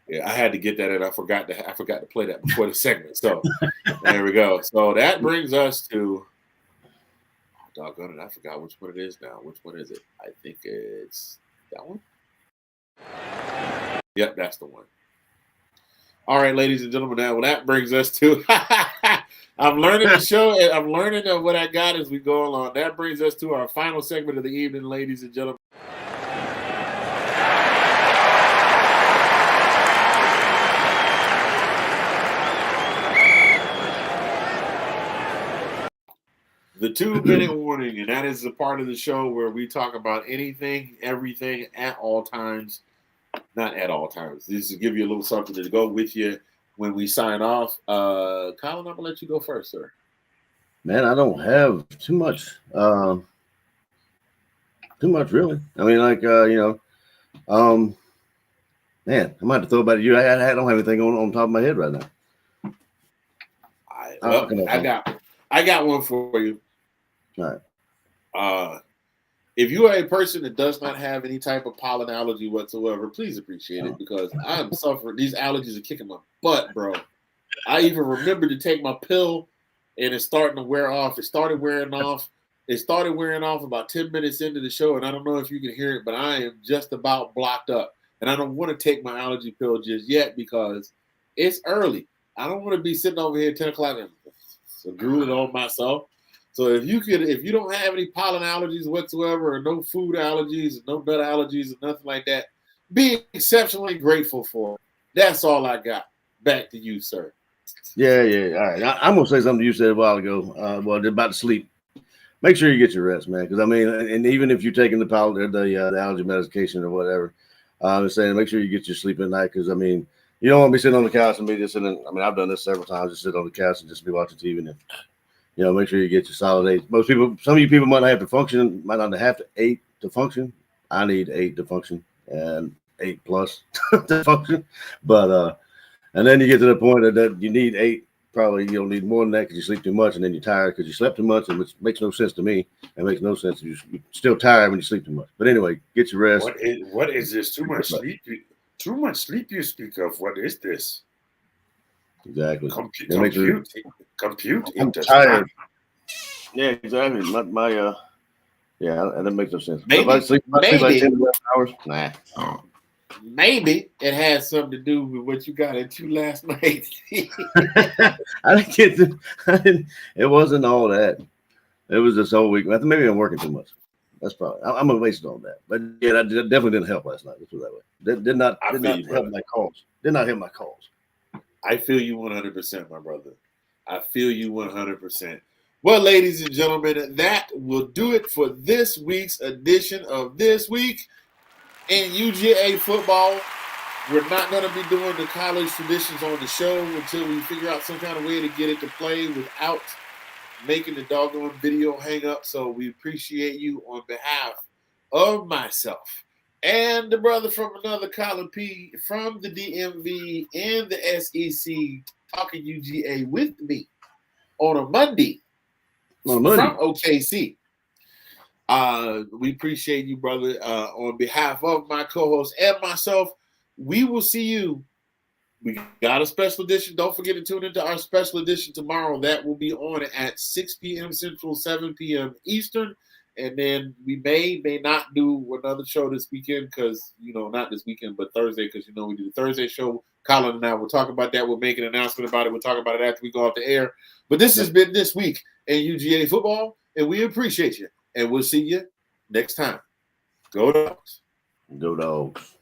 Yeah, I had to get that in. I forgot to play that before the segment. So there we go. So that brings us to doggone it, I forgot which one it is now. Which one is it? I think it's that one. Yep, that's the one. All right, ladies and gentlemen, now that brings us to I'm learning the show, and I'm learning what I got as we go along. That brings us to our final segment of the evening, ladies and gentlemen. The 2-minute warning, and that is the part of the show where we talk about anything, everything, at all times. Not at all times. This is to give you a little something to go with you when we sign off. Colin, I'm going to let you go first, sir. Man, I don't have too much. Too much, really. I mean, man, I might have to throw it back to you. I don't have anything on top of my head right now. I got one for you. All right. If you are a person that does not have any type of pollen allergy whatsoever, please appreciate it, because I'm suffering. These allergies are kicking my butt, bro. I even remember to take my pill, and it's starting to wear off. It started wearing off about 10 minutes into the show, and I don't know if you can hear it, but I am just about blocked up. And I don't want to take my allergy pill just yet because it's early. I don't want to be sitting over here at 10 o'clock and drooling on myself. So if you don't have any pollen allergies whatsoever, or no food allergies, no nut allergies, or nothing like that, be exceptionally grateful for it. That's all I got. Back to you, sir. Yeah. All right. I'm going to say something you said a while ago. About sleep. Make sure you get your rest, man. Because, I mean, and even if you're taking the allergy medication or whatever, I'm saying make sure you get your sleep at night. Because, I mean, you don't want to be sitting on the couch and be just sitting. I mean, I've done this several times. Just sit on the couch and just be watching TV and make sure you get your solid 8. Some of you people might not have to function, might not have to 8 to function. I need 8 to function and 8 plus to function. But and then you get to the point that you need 8. Probably you don't need more than that because you sleep too much, and then you're tired because you slept too much, and which makes no sense to me. It makes no sense. You're still tired when you sleep too much. But anyway, get your rest. What is this? Too much sleep? Too much sleep you speak of. What is this? Exactly. Compute. I'm It does tired. not. Yeah, exactly. Yeah, and that makes no sense. Maybe- If I sleep like maybe- 10 hours, nah. Maybe it has something to do with what you got into last night. I didn't get to, it wasn't all that. It was this whole week. I think maybe I'm working too much. That's probably, I'm gonna waste it on that. But yeah, that definitely didn't help last night. Let's put it that way. Did not I feel help you, brother. my cause. Did not help my cause. I feel you 100%, my brother. I feel you 100%. Well, ladies and gentlemen, that will do it for this week's edition of This Week in UGA Football. We're not going to be doing the college traditions on the show until we figure out some kind of way to get it to play without making the doggone video hang up. So we appreciate you on behalf of myself and the brother from another column P from the DMV and the SEC talking UGA with me on a Monday from OKC. We appreciate you, brother. On behalf of my co-host and myself, we will see you. We got a special edition. Don't forget to tune into our special edition tomorrow. That will be on at 6 p.m. Central, 7 p.m. Eastern. And then we may not do another show this weekend because, not this weekend, but Thursday because, we do the Thursday show. Colin and I will talk about that. We'll make an announcement about it. We'll talk about it after we go off the air. But this has been This Week in UGA Football, and we appreciate you. And we'll see you next time. Go Dawgs. Go Dogs.